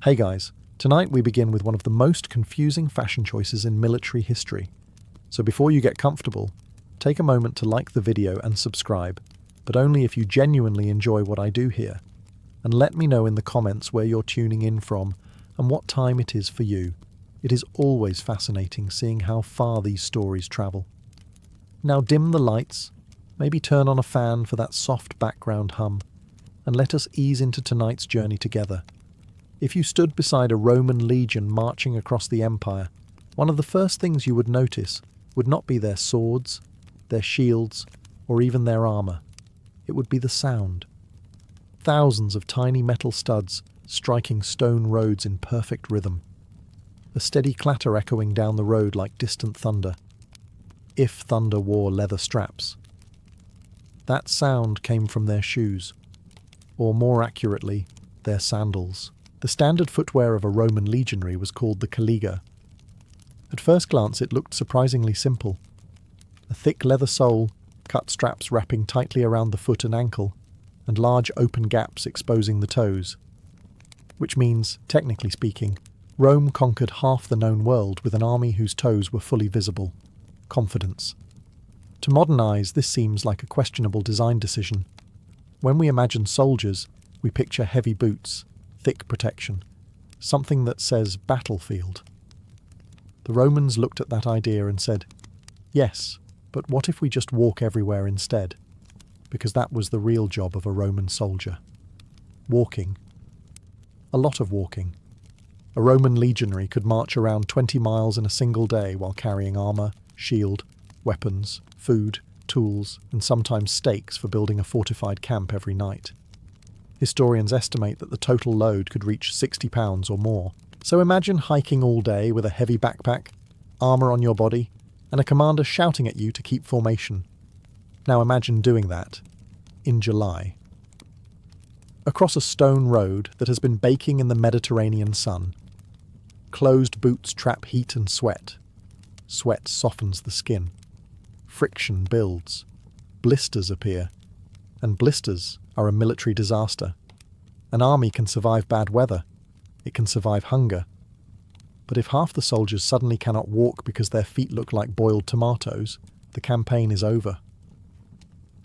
Hey guys, tonight we begin with one of the most confusing fashion choices in military history. So before you get comfortable, take a moment to like the video and subscribe, but only if you genuinely enjoy what I do here. And let me know in the comments where you're tuning in from and what time it is for you. It is always fascinating seeing how far these stories travel. Now dim the lights, maybe turn on a fan for that soft background hum, and let us ease into tonight's journey together. If you stood beside a Roman legion marching across the empire, one of the first things you would notice would not be their swords, their shields, or even their armour. It would be the sound. Thousands of tiny metal studs striking stone roads in perfect rhythm. A steady clatter echoing down the road like distant thunder. If thunder wore leather straps. That sound came from their shoes, or more accurately, their sandals. The standard footwear of a Roman legionary was called the caliga. At first glance it looked surprisingly simple. A thick leather sole, cut straps wrapping tightly around the foot and ankle, and large open gaps exposing the toes. Which means, technically speaking, Rome conquered half the known world with an army whose toes were fully visible. Confidence. To modern eyes, this seems like a questionable design decision. When we imagine soldiers, we picture heavy boots, thick protection, something that says battlefield. The Romans looked at that idea and said, yes, but what if we just walk everywhere instead? Because that was the real job of a Roman soldier. Walking. A lot of walking. A Roman legionary could march around 20 miles in a single day while carrying armour, shield, weapons, food, tools, and sometimes stakes for building a fortified camp every night. Historians estimate that the total load could reach 60 pounds or more. So imagine hiking all day with a heavy backpack, armour on your body, and a commander shouting at you to keep formation. Now imagine doing that in July. Across a stone road that has been baking in the Mediterranean sun. Closed boots trap heat and sweat. Sweat softens the skin. Friction builds. Blisters appear. And blisters are a military disaster. An army can survive bad weather. It can survive hunger. But if half the soldiers suddenly cannot walk because their feet look like boiled tomatoes, the campaign is over.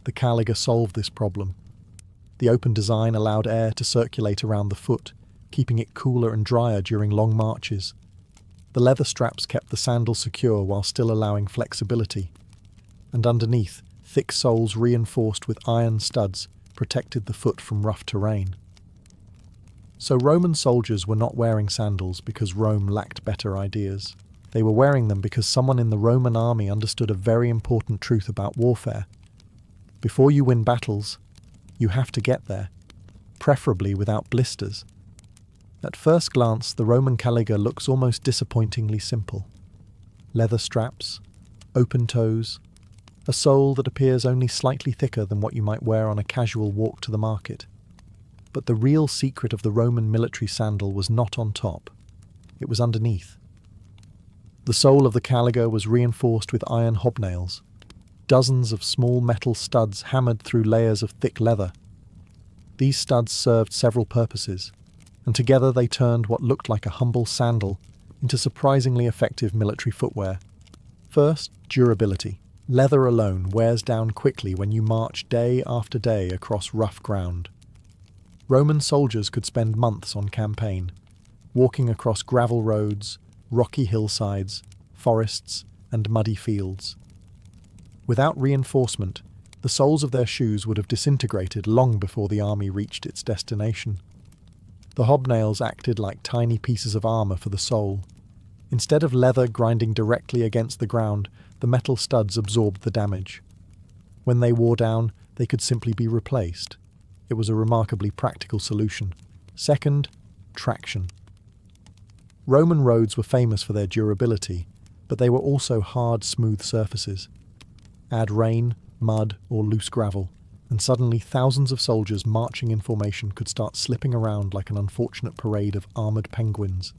The caliga solved this problem. The open design allowed air to circulate around the foot, keeping it cooler and drier during long marches. The leather straps kept the sandal secure while still allowing flexibility. And underneath, thick soles reinforced with iron studs protected the foot from rough terrain. So Roman soldiers were not wearing sandals because Rome lacked better ideas. They were wearing them because someone in the Roman army understood a very important truth about warfare. Before you win battles, you have to get there, preferably without blisters. At first glance, the Roman caliga looks almost disappointingly simple. Leather straps, open toes, a sole that appears only slightly thicker than what you might wear on a casual walk to the market. But the real secret of the Roman military sandal was not on top. It was underneath. The sole of the caliga was reinforced with iron hobnails. Dozens of small metal studs hammered through layers of thick leather. These studs served several purposes, and together they turned what looked like a humble sandal into surprisingly effective military footwear. First, durability. Leather alone wears down quickly when you march day after day across rough ground. Roman soldiers could spend months on campaign, walking across gravel roads, rocky hillsides, forests, and muddy fields. Without reinforcement, the soles of their shoes would have disintegrated long before the army reached its destination. The hobnails acted like tiny pieces of armour for the sole. Instead of leather grinding directly against the ground, the metal studs absorbed the damage. When they wore down, they could simply be replaced. It was a remarkably practical solution. Second, traction. Roman roads were famous for their durability, but they were also hard, smooth surfaces. Add rain, mud, or loose gravel, and suddenly thousands of soldiers marching in formation could start slipping around like an unfortunate parade of armoured penguins.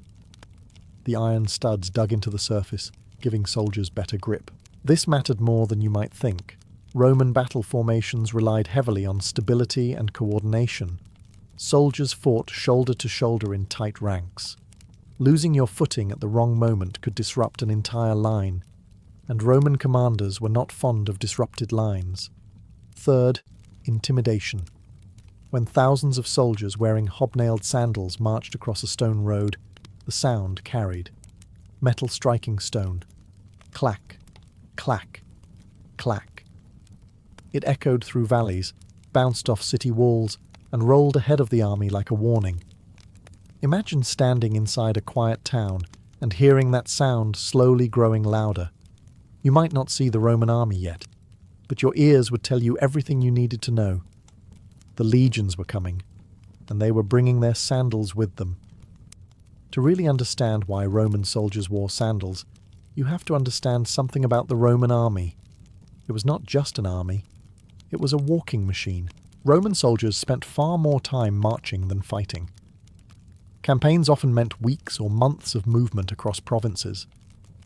The iron studs dug into the surface, giving soldiers better grip. This mattered more than you might think. Roman battle formations relied heavily on stability and coordination. Soldiers fought shoulder to shoulder in tight ranks. Losing your footing at the wrong moment could disrupt an entire line, and Roman commanders were not fond of disrupted lines. Third, intimidation. When thousands of soldiers wearing hobnailed sandals marched across a stone road, the sound carried. Metal striking stone. Clack, clack, clack. It echoed through valleys, bounced off city walls, and rolled ahead of the army like a warning. Imagine standing inside a quiet town and hearing that sound slowly growing louder. You might not see the Roman army yet, but your ears would tell you everything you needed to know. The legions were coming, and they were bringing their sandals with them. To really understand why Roman soldiers wore sandals, you have to understand something about the Roman army. It was not just an army, it was a walking machine. Roman soldiers spent far more time marching than fighting. Campaigns often meant weeks or months of movement across provinces.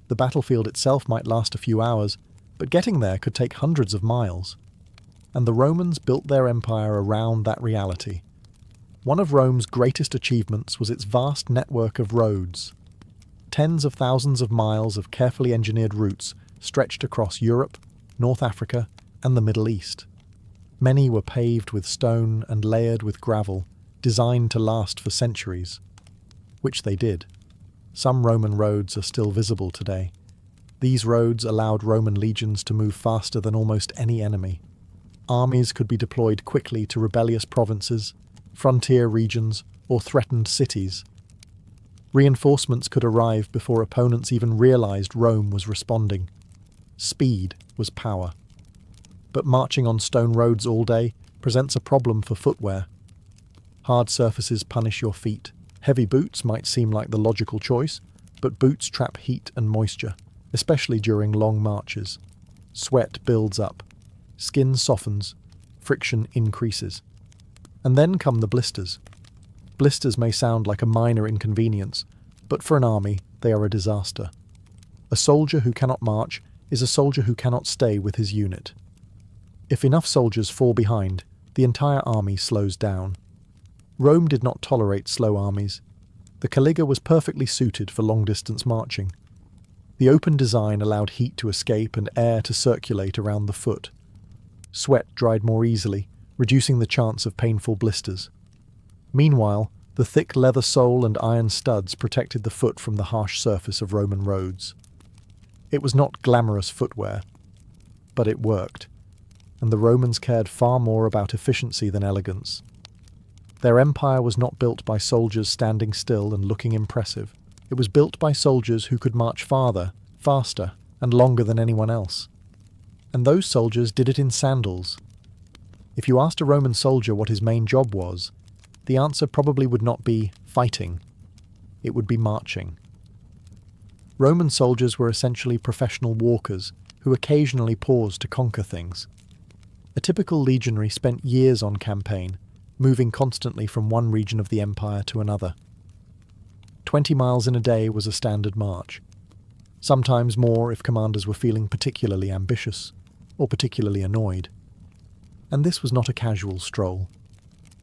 The battlefield itself might last a few hours, but getting there could take hundreds of miles. And the Romans built their empire around that reality. One of Rome's greatest achievements was its vast network of roads. Tens of thousands of miles of carefully engineered routes stretched across Europe, North Africa, and the Middle East. Many were paved with stone and layered with gravel, designed to last for centuries. Which they did. Some Roman roads are still visible today. These roads allowed Roman legions to move faster than almost any enemy. Armies could be deployed quickly to rebellious provinces, frontier regions, or threatened cities. Reinforcements could arrive before opponents even realized Rome was responding. Speed was power. But marching on stone roads all day presents a problem for footwear. Hard surfaces punish your feet. Heavy boots might seem like the logical choice, but boots trap heat and moisture, especially during long marches. Sweat builds up. Skin softens, friction increases. And then come the blisters. Blisters may sound like a minor inconvenience, but for an army, they are a disaster. A soldier who cannot march is a soldier who cannot stay with his unit. If enough soldiers fall behind, the entire army slows down. Rome did not tolerate slow armies. The caliga was perfectly suited for long-distance marching. The open design allowed heat to escape and air to circulate around the foot. Sweat dried more easily, reducing the chance of painful blisters. Meanwhile, the thick leather sole and iron studs protected the foot from the harsh surface of Roman roads. It was not glamorous footwear, but it worked, and the Romans cared far more about efficiency than elegance. Their empire was not built by soldiers standing still and looking impressive. It was built by soldiers who could march farther, faster, and longer than anyone else. And those soldiers did it in sandals. If you asked a Roman soldier what his main job was, the answer probably would not be fighting. It would be marching. Roman soldiers were essentially professional walkers who occasionally paused to conquer things. A typical legionary spent years on campaign, moving constantly from one region of the empire to another. 20 miles in a day was a standard march. Sometimes more if commanders were feeling particularly ambitious or particularly annoyed. And this was not a casual stroll.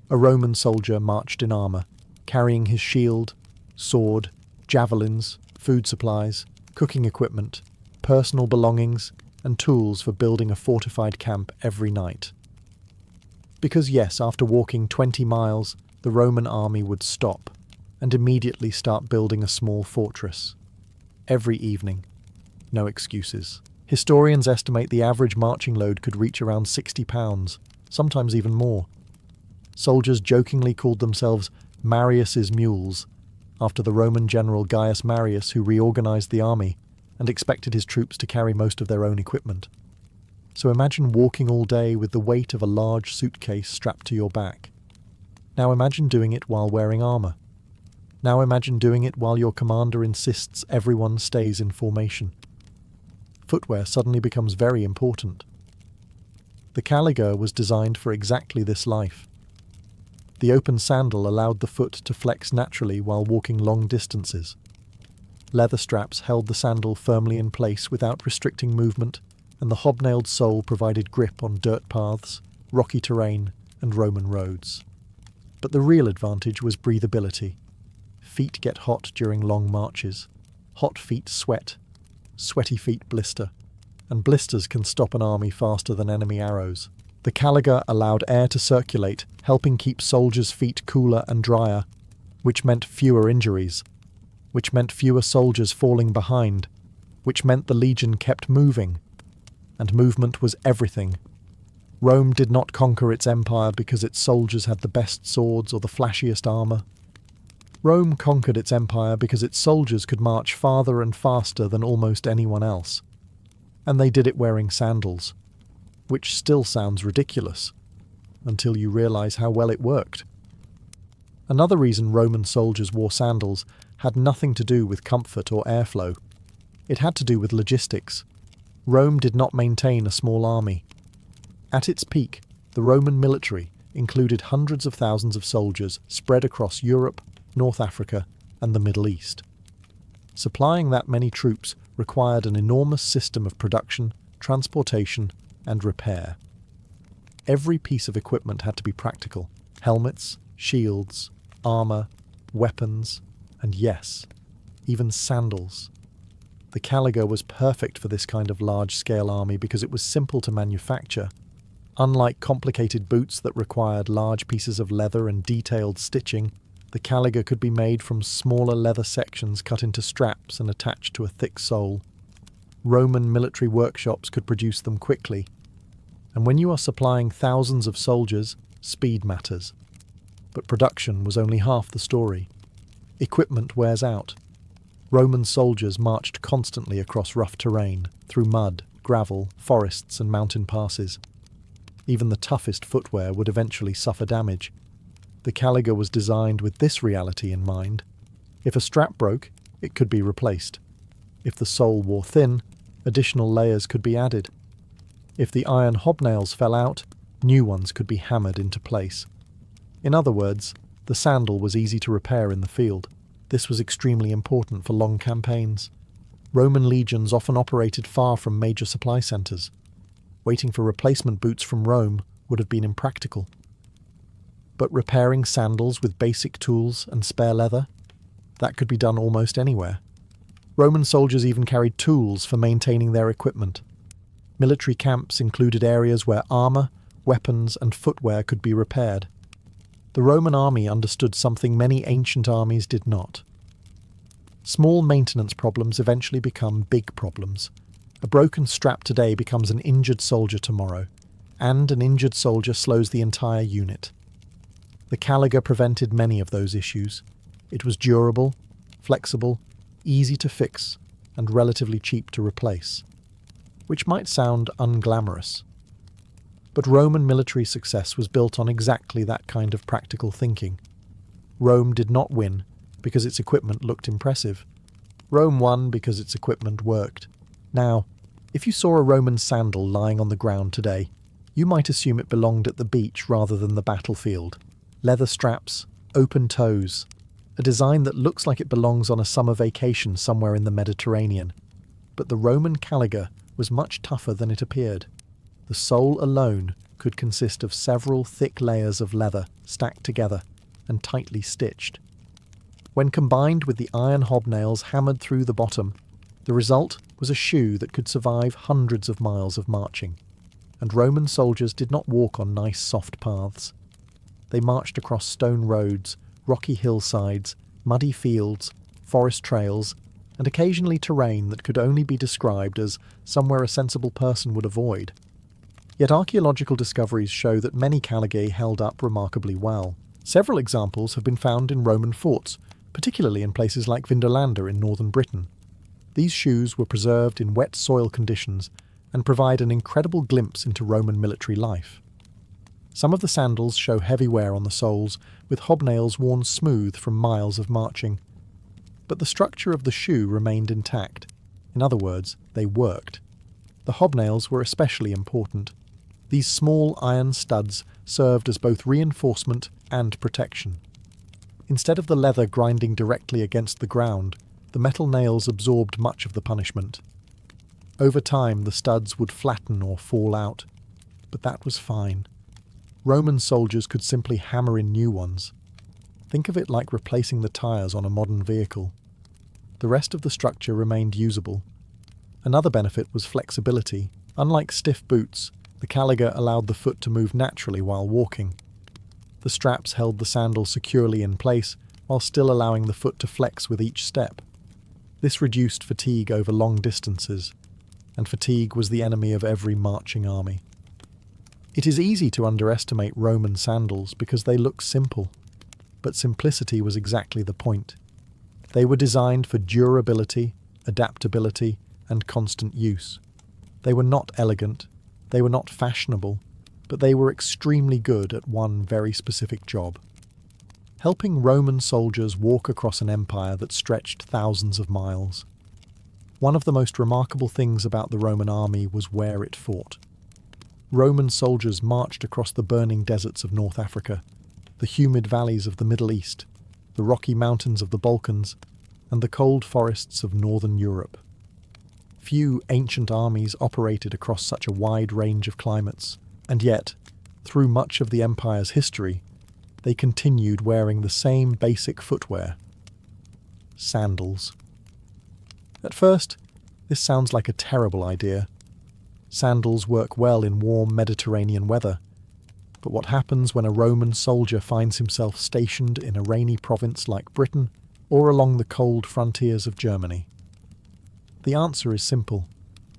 A Roman soldier marched in armour, carrying his shield, sword, javelins, food supplies, cooking equipment, personal belongings, and tools for building a fortified camp every night. Because yes, after walking 20 miles, the Roman army would stop and immediately start building a small fortress. Every evening. No excuses. Historians estimate the average marching load could reach around 60 pounds, sometimes even more. Soldiers jokingly called themselves Marius's mules, after the Roman general Gaius Marius, who reorganized the army and expected his troops to carry most of their own equipment. So imagine walking all day with the weight of a large suitcase strapped to your back. Now imagine doing it while wearing armour. Now imagine doing it while your commander insists everyone stays in formation. Footwear suddenly becomes very important. The caliga was designed for exactly this life. The open sandal allowed the foot to flex naturally while walking long distances. Leather straps held the sandal firmly in place without restricting movement, and the hobnailed sole provided grip on dirt paths, rocky terrain, and Roman roads. But the real advantage was breathability. Feet get hot during long marches. Hot feet sweat. Sweaty feet blister. And blisters can stop an army faster than enemy arrows. The caliga allowed air to circulate, helping keep soldiers' feet cooler and drier, which meant fewer injuries, which meant fewer soldiers falling behind, which meant the legion kept moving. And movement was everything. Rome did not conquer its empire because its soldiers had the best swords or the flashiest armour. Rome conquered its empire because its soldiers could march farther and faster than almost anyone else. And they did it wearing sandals, which still sounds ridiculous, until you realise how well it worked. Another reason Roman soldiers wore sandals had nothing to do with comfort or airflow. It had to do with logistics. Rome did not maintain a small army. At its peak, the Roman military included hundreds of thousands of soldiers spread across Europe, North Africa, and the Middle East. Supplying that many troops required an enormous system of production, transportation, and repair. Every piece of equipment had to be practical: helmets, shields, armour, weapons, and yes, even sandals. The caliga was perfect for this kind of large-scale army because it was simple to manufacture. Unlike complicated boots that required large pieces of leather and detailed stitching, the caliga could be made from smaller leather sections cut into straps and attached to a thick sole. Roman military workshops could produce them quickly. And when you are supplying thousands of soldiers, speed matters. But production was only half the story. Equipment wears out. Roman soldiers marched constantly across rough terrain, through mud, gravel, forests, and mountain passes. Even the toughest footwear would eventually suffer damage. The caliga was designed with this reality in mind. If a strap broke, it could be replaced. If the sole wore thin, additional layers could be added. If the iron hobnails fell out, new ones could be hammered into place. In other words, the sandal was easy to repair in the field. This was extremely important for long campaigns. Roman legions often operated far from major supply centres. Waiting for replacement boots from Rome would have been impractical. But repairing sandals with basic tools and spare leather, that could be done almost anywhere. Roman soldiers even carried tools for maintaining their equipment. Military camps included areas where armour, weapons, and footwear could be repaired. The Roman army understood something many ancient armies did not. Small maintenance problems eventually become big problems. A broken strap today becomes an injured soldier tomorrow, and an injured soldier slows the entire unit. The caliga prevented many of those issues. It was durable, flexible, easy to fix, and relatively cheap to replace, which might sound unglamorous. But Roman military success was built on exactly that kind of practical thinking. Rome did not win because its equipment looked impressive. Rome won because its equipment worked. Now, if you saw a Roman sandal lying on the ground today, you might assume it belonged at the beach rather than the battlefield. Leather straps, open toes, a design that looks like it belongs on a summer vacation somewhere in the Mediterranean. But the Roman caliga was much tougher than it appeared. The sole alone could consist of several thick layers of leather stacked together and tightly stitched. When combined with the iron hobnails hammered through the bottom, the result was a shoe that could survive hundreds of miles of marching. And Roman soldiers did not walk on nice soft paths. They marched across stone roads, rocky hillsides, muddy fields, forest trails, and occasionally terrain that could only be described as somewhere a sensible person would avoid. Yet archaeological discoveries show that many caligae held up remarkably well. Several examples have been found in Roman forts, particularly in places like Vindolanda in northern Britain. These shoes were preserved in wet soil conditions and provide an incredible glimpse into Roman military life. Some of the sandals show heavy wear on the soles, with hobnails worn smooth from miles of marching. But the structure of the shoe remained intact. In other words, they worked. The hobnails were especially important. These small iron studs served as both reinforcement and protection. Instead of the leather grinding directly against the ground, the metal nails absorbed much of the punishment. Over time, the studs would flatten or fall out, but that was fine. Roman soldiers could simply hammer in new ones. Think of it like replacing the tyres on a modern vehicle. The rest of the structure remained usable. Another benefit was flexibility. Unlike stiff boots, the caliga allowed the foot to move naturally while walking. The straps held the sandal securely in place while still allowing the foot to flex with each step. This reduced fatigue over long distances, and fatigue was the enemy of every marching army. It is easy to underestimate Roman sandals because they look simple, but simplicity was exactly the point. They were designed for durability, adaptability, and constant use. They were not elegant, they were not fashionable, but they were extremely good at one very specific job: helping Roman soldiers walk across an empire that stretched thousands of miles. One of the most remarkable things about the Roman army was where it fought. Roman soldiers marched across the burning deserts of North Africa, the humid valleys of the Middle East, the rocky mountains of the Balkans, and the cold forests of northern Europe. Few ancient armies operated across such a wide range of climates, and yet, through much of the empire's history, they continued wearing the same basic footwear: sandals. At first, this sounds like a terrible idea. Sandals work well in warm Mediterranean weather, but what happens when a Roman soldier finds himself stationed in a rainy province like Britain or along the cold frontiers of Germany? The answer is simple: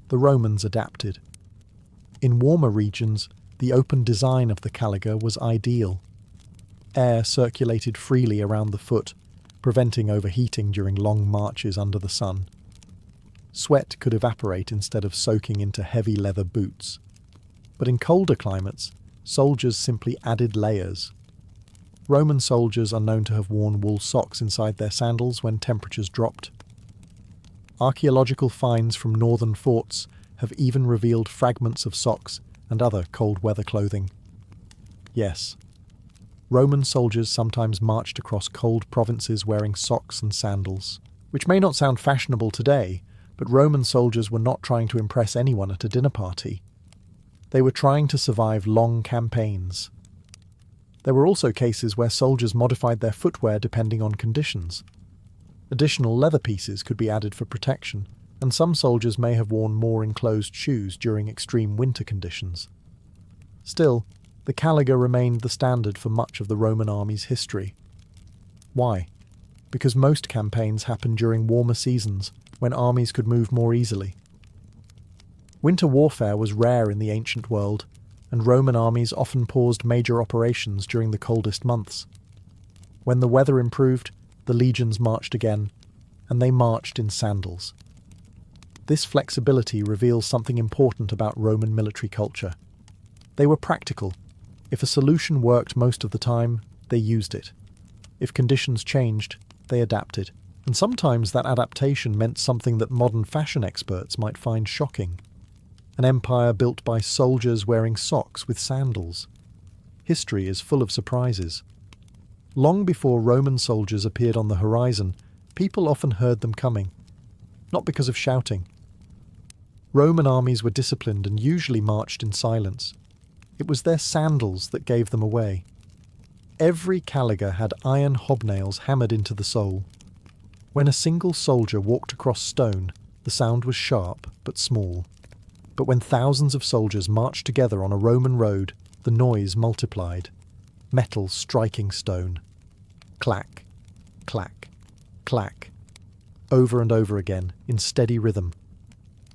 the Romans adapted. In warmer regions, the open design of the caliga was ideal. Air circulated freely around the foot, preventing overheating during long marches under the sun. Sweat could evaporate instead of soaking into heavy leather boots. But in colder climates, soldiers simply added layers. Roman soldiers are known to have worn wool socks inside their sandals when temperatures dropped. Archaeological finds from northern forts have even revealed fragments of socks and other cold weather clothing. Yes, Roman soldiers sometimes marched across cold provinces wearing socks and sandals, which may not sound fashionable today, but Roman soldiers were not trying to impress anyone at a dinner party. They were trying to survive long campaigns. There were also cases where soldiers modified their footwear depending on conditions. Additional leather pieces could be added for protection, and some soldiers may have worn more enclosed shoes during extreme winter conditions. Still, the caliga remained the standard for much of the Roman army's history. Why? Because most campaigns happened during warmer seasons, when armies could move more easily. Winter warfare was rare in the ancient world, and Roman armies often paused major operations during the coldest months. When the weather improved, the legions marched again, and they marched in sandals. This flexibility reveals something important about Roman military culture. They were practical. If a solution worked most of the time, they used it. If conditions changed, they adapted. And sometimes that adaptation meant something that modern fashion experts might find shocking: an empire built by soldiers wearing socks with sandals. History is full of surprises. Long before Roman soldiers appeared on the horizon, people often heard them coming, not because of shouting. Roman armies were disciplined and usually marched in silence. It was their sandals that gave them away. Every caliga had iron hobnails hammered into the sole. When a single soldier walked across stone, the sound was sharp but small. But when thousands of soldiers marched together on a Roman road, the noise multiplied. Metal striking stone. Clack, clack, clack. Over and over again, in steady rhythm.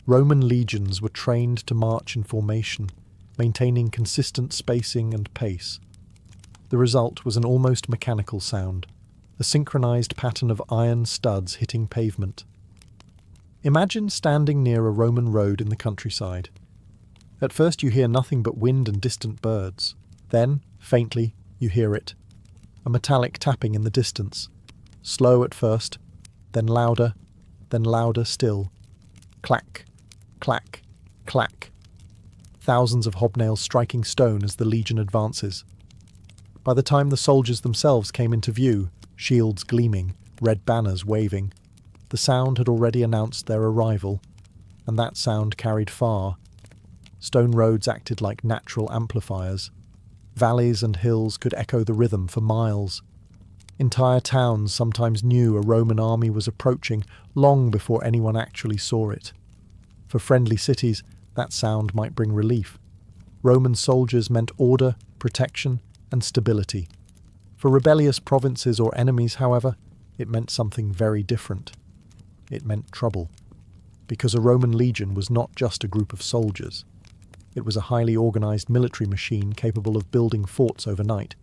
Roman legions were trained to march in formation, maintaining consistent spacing and pace. The result was an almost mechanical sound, a synchronized pattern of iron studs hitting pavement. Imagine standing near a Roman road in the countryside. At first you hear nothing but wind and distant birds. Then, faintly, you hear it. A metallic tapping in the distance. Slow at first, then louder still. Clack, clack, clack. Thousands of hobnails striking stone as the legion advances. By the time the soldiers themselves came into view, shields gleaming, red banners waving, the sound had already announced their arrival, and that sound carried far. Stone roads acted like natural amplifiers. Valleys and hills could echo the rhythm for miles. Entire towns sometimes knew a Roman army was approaching long before anyone actually saw it. For friendly cities, that sound might bring relief. Roman soldiers meant order, protection, and stability. For rebellious provinces or enemies, however, it meant something very different. It meant trouble. Because a Roman legion was not just a group of soldiers. It was a highly organized military machine capable of building forts overnight,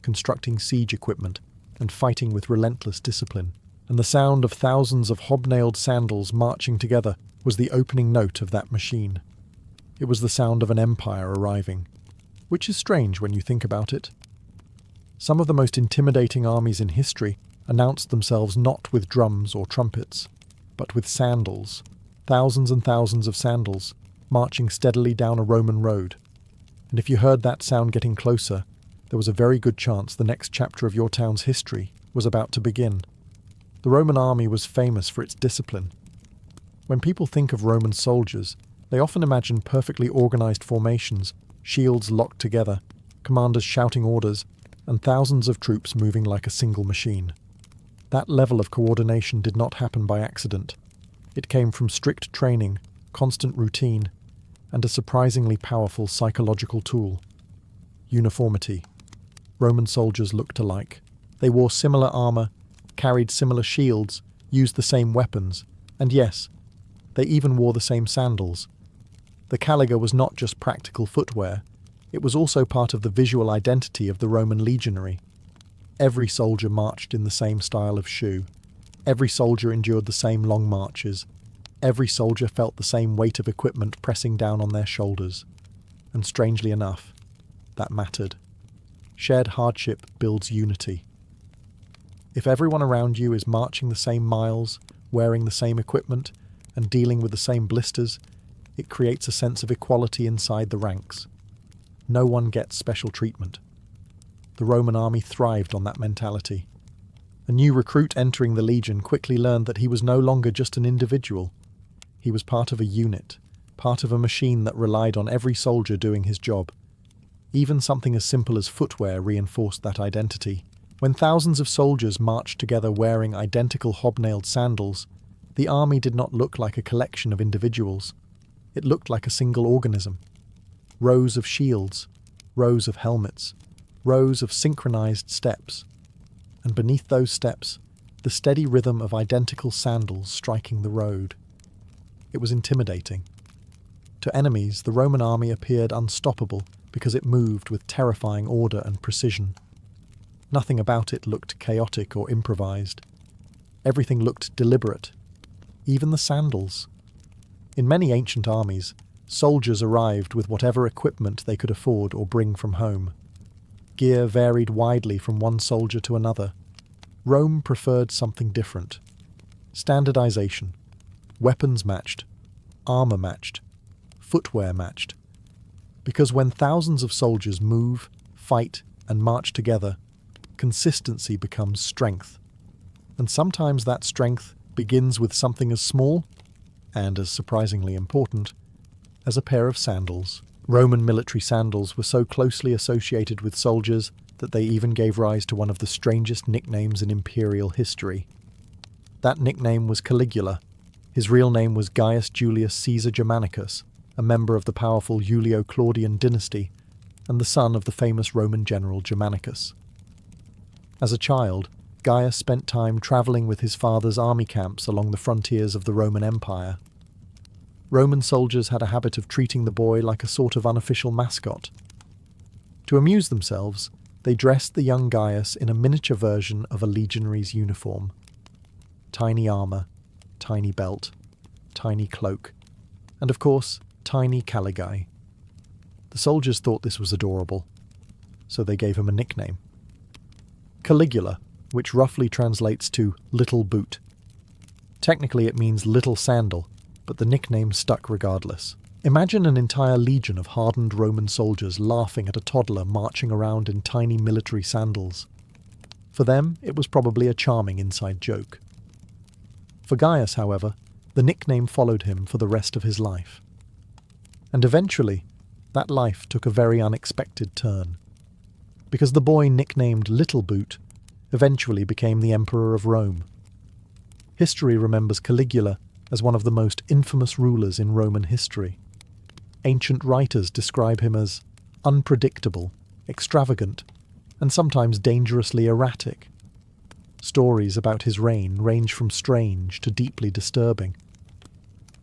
constructing siege equipment, and fighting with relentless discipline. And the sound of thousands of hobnailed sandals marching together was the opening note of that machine. It was the sound of an empire arriving, which is strange when you think about it. Some of the most intimidating armies in history announced themselves not with drums or trumpets, but with sandals, thousands and thousands of sandals, marching steadily down a Roman road. And if you heard that sound getting closer, there was a very good chance the next chapter of your town's history was about to begin. The Roman army was famous for its discipline. When people think of Roman soldiers, they often imagine perfectly organized formations, shields locked together, commanders shouting orders, and thousands of troops moving like a single machine. That level of coordination did not happen by accident. It came from strict training, constant routine, and a surprisingly powerful psychological tool: uniformity. Roman soldiers looked alike. They wore similar armor, carried similar shields, used the same weapons, and yes, they even wore the same sandals. The caliga was not just practical footwear, it was also part of the visual identity of the Roman legionary. Every soldier marched in the same style of shoe. Every soldier endured the same long marches. Every soldier felt the same weight of equipment pressing down on their shoulders. And strangely enough, that mattered. Shared hardship builds unity. If everyone around you is marching the same miles, wearing the same equipment, and dealing with the same blisters, it creates a sense of equality inside the ranks. No one gets special treatment. The Roman army thrived on that mentality. A new recruit entering the legion quickly learned that he was no longer just an individual. He was part of a unit, part of a machine that relied on every soldier doing his job. Even something as simple as footwear reinforced that identity. When thousands of soldiers marched together wearing identical hobnailed sandals, the army did not look like a collection of individuals. It looked like a single organism. Rows of shields, rows of helmets, rows of synchronized steps. And beneath those steps, the steady rhythm of identical sandals striking the road. It was intimidating. To enemies, the Roman army appeared unstoppable because it moved with terrifying order and precision. Nothing about it looked chaotic or improvised. Everything looked deliberate. Even the sandals. In many ancient armies, soldiers arrived with whatever equipment they could afford or bring from home. Gear varied widely from one soldier to another. Rome preferred something different. Standardization. Weapons matched. Armor matched. Footwear matched. Because when thousands of soldiers move, fight, and march together, consistency becomes strength. And sometimes that strength begins with something as small, and as surprisingly important, as a pair of sandals. Roman military sandals were so closely associated with soldiers that they even gave rise to one of the strangest nicknames in imperial history. That nickname was Caligula. His real name was Gaius Julius Caesar Germanicus, a member of the powerful Julio-Claudian dynasty, and the son of the famous Roman general Germanicus. As a child, Gaius spent time travelling with his father's army camps along the frontiers of the Roman Empire. Roman soldiers had a habit of treating the boy like a sort of unofficial mascot. To amuse themselves, they dressed the young Gaius in a miniature version of a legionary's uniform. Tiny armour, tiny belt, tiny cloak, and of course, tiny caligae. The soldiers thought this was adorable, so they gave him a nickname. Caligula, which roughly translates to little boot. Technically it means little sandal, but the nickname stuck regardless. Imagine an entire legion of hardened Roman soldiers laughing at a toddler marching around in tiny military sandals. For them, it was probably a charming inside joke. For Gaius, however, the nickname followed him for the rest of his life. And eventually, that life took a very unexpected turn. because the boy nicknamed Little Boot eventually became the Emperor of Rome. History remembers Caligula as one of the most infamous rulers in Roman history. Ancient writers describe him as unpredictable, extravagant, and sometimes dangerously erratic. Stories about his reign range from strange to deeply disturbing.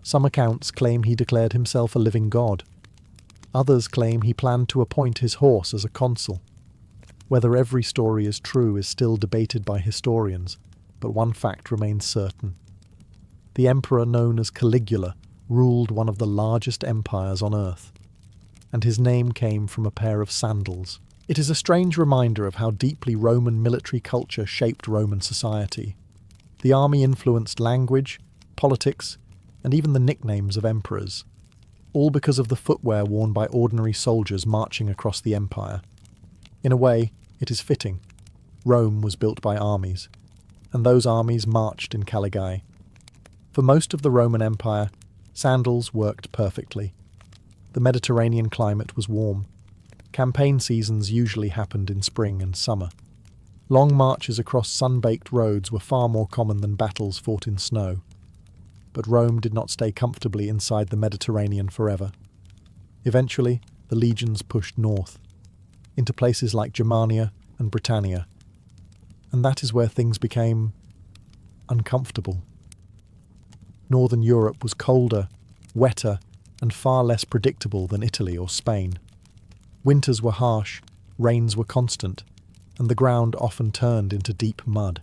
Some accounts claim he declared himself a living god. Others claim he planned to appoint his horse as a consul. Whether every story is true is still debated by historians, but one fact remains certain. The emperor known as Caligula ruled one of the largest empires on earth, and his name came from a pair of sandals. It is a strange reminder of how deeply Roman military culture shaped Roman society. The army influenced language, politics, and even the nicknames of emperors, all because of the footwear worn by ordinary soldiers marching across the empire. In a way, it is fitting. Rome was built by armies, and those armies marched in caligae. For most of the Roman Empire, sandals worked perfectly. The Mediterranean climate was warm. Campaign seasons usually happened in spring and summer. Long marches across sun-baked roads were far more common than battles fought in snow. But Rome did not stay comfortably inside the Mediterranean forever. Eventually, the legions pushed north, into places like Germania and Britannia. And that is where things became uncomfortable. Northern Europe was colder, wetter, and far less predictable than Italy or Spain. Winters were harsh, rains were constant, and the ground often turned into deep mud.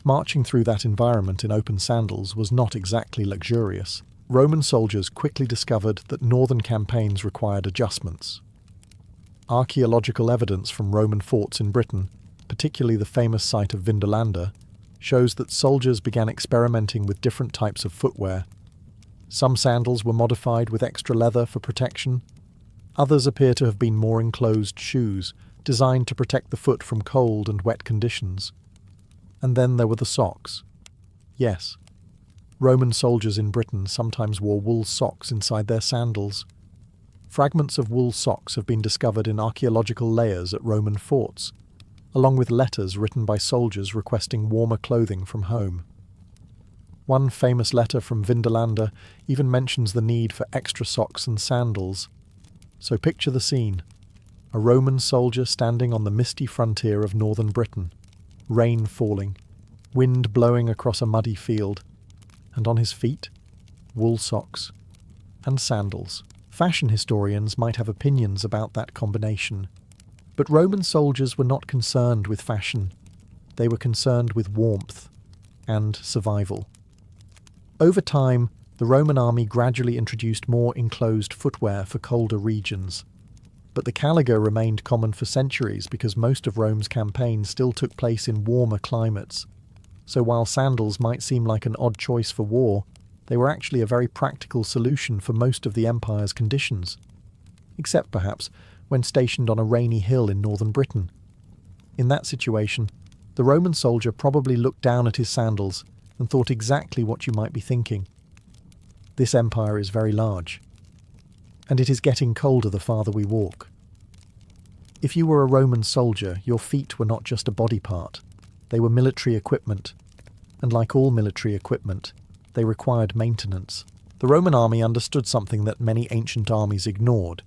Marching through that environment in open sandals was not exactly luxurious. Roman soldiers quickly discovered that northern campaigns required adjustments. Archaeological evidence from Roman forts in Britain, particularly the famous site of Vindolanda, shows that soldiers began experimenting with different types of footwear. Some sandals were modified with extra leather for protection. Others appear to have been more enclosed shoes, designed to protect the foot from cold and wet conditions. And then there were the socks. Yes, Roman soldiers in Britain sometimes wore wool socks inside their sandals. Fragments of wool socks have been discovered in archaeological layers at Roman forts, along with letters written by soldiers requesting warmer clothing from home. One famous letter from Vindolanda even mentions the need for extra socks and sandals. So picture the scene: a Roman soldier standing on the misty frontier of northern Britain, rain falling, wind blowing across a muddy field, and on his feet, wool socks and sandals. Fashion historians might have opinions about that combination, but Roman soldiers were not concerned with fashion. They were concerned with warmth and survival. Over time, the Roman army gradually introduced more enclosed footwear for colder regions. But the caliga remained common for centuries because most of Rome's campaigns still took place in warmer climates. So while sandals might seem like an odd choice for war, they were actually a very practical solution for most of the empire's conditions. Except perhaps when stationed on a rainy hill in northern Britain. In that situation, the Roman soldier probably looked down at his sandals and thought exactly what you might be thinking. This empire is very large, and it is getting colder the farther we walk. If you were a Roman soldier, your feet were not just a body part. They were military equipment, and like all military equipment, they required maintenance. The Roman army understood something that many ancient armies ignored.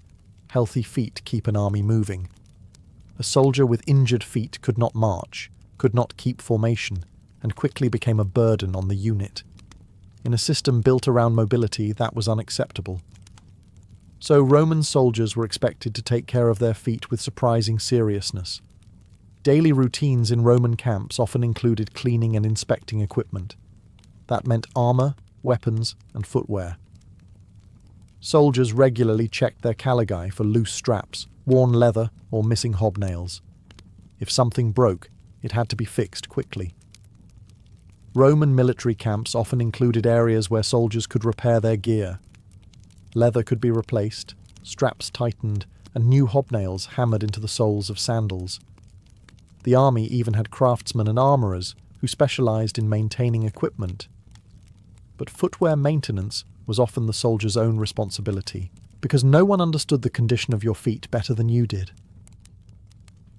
Healthy feet keep an army moving. A soldier with injured feet could not march, could not keep formation, and quickly became a burden on the unit. In a system built around mobility, that was unacceptable. So Roman soldiers were expected to take care of their feet with surprising seriousness. Daily routines in Roman camps often included cleaning and inspecting equipment. That meant armor, weapons, and footwear. Soldiers regularly checked their caligae for loose straps, worn leather, or missing hobnails. If something broke, it had to be fixed quickly. Roman military camps often included areas where soldiers could repair their gear. Leather could be replaced, straps tightened, and new hobnails hammered into the soles of sandals. The army even had craftsmen and armourers who specialised in maintaining equipment. But footwear maintenance was often the soldier's own responsibility, because no one understood the condition of your feet better than you did.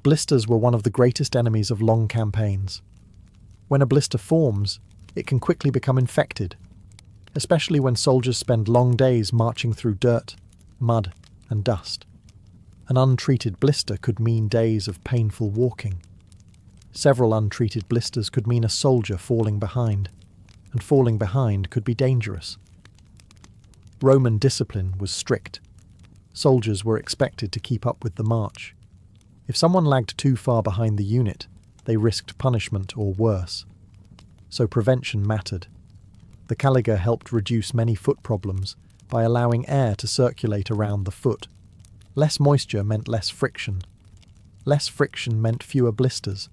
Blisters were one of the greatest enemies of long campaigns. When a blister forms, it can quickly become infected, especially when soldiers spend long days marching through dirt, mud, and dust. An untreated blister could mean days of painful walking. Several untreated blisters could mean a soldier falling behind, and falling behind could be dangerous. Roman discipline was strict. Soldiers were expected to keep up with the march. If someone lagged too far behind the unit, they risked punishment or worse. So prevention mattered. The caliga helped reduce many foot problems by allowing air to circulate around the foot. Less moisture meant less friction. Less friction meant fewer blisters.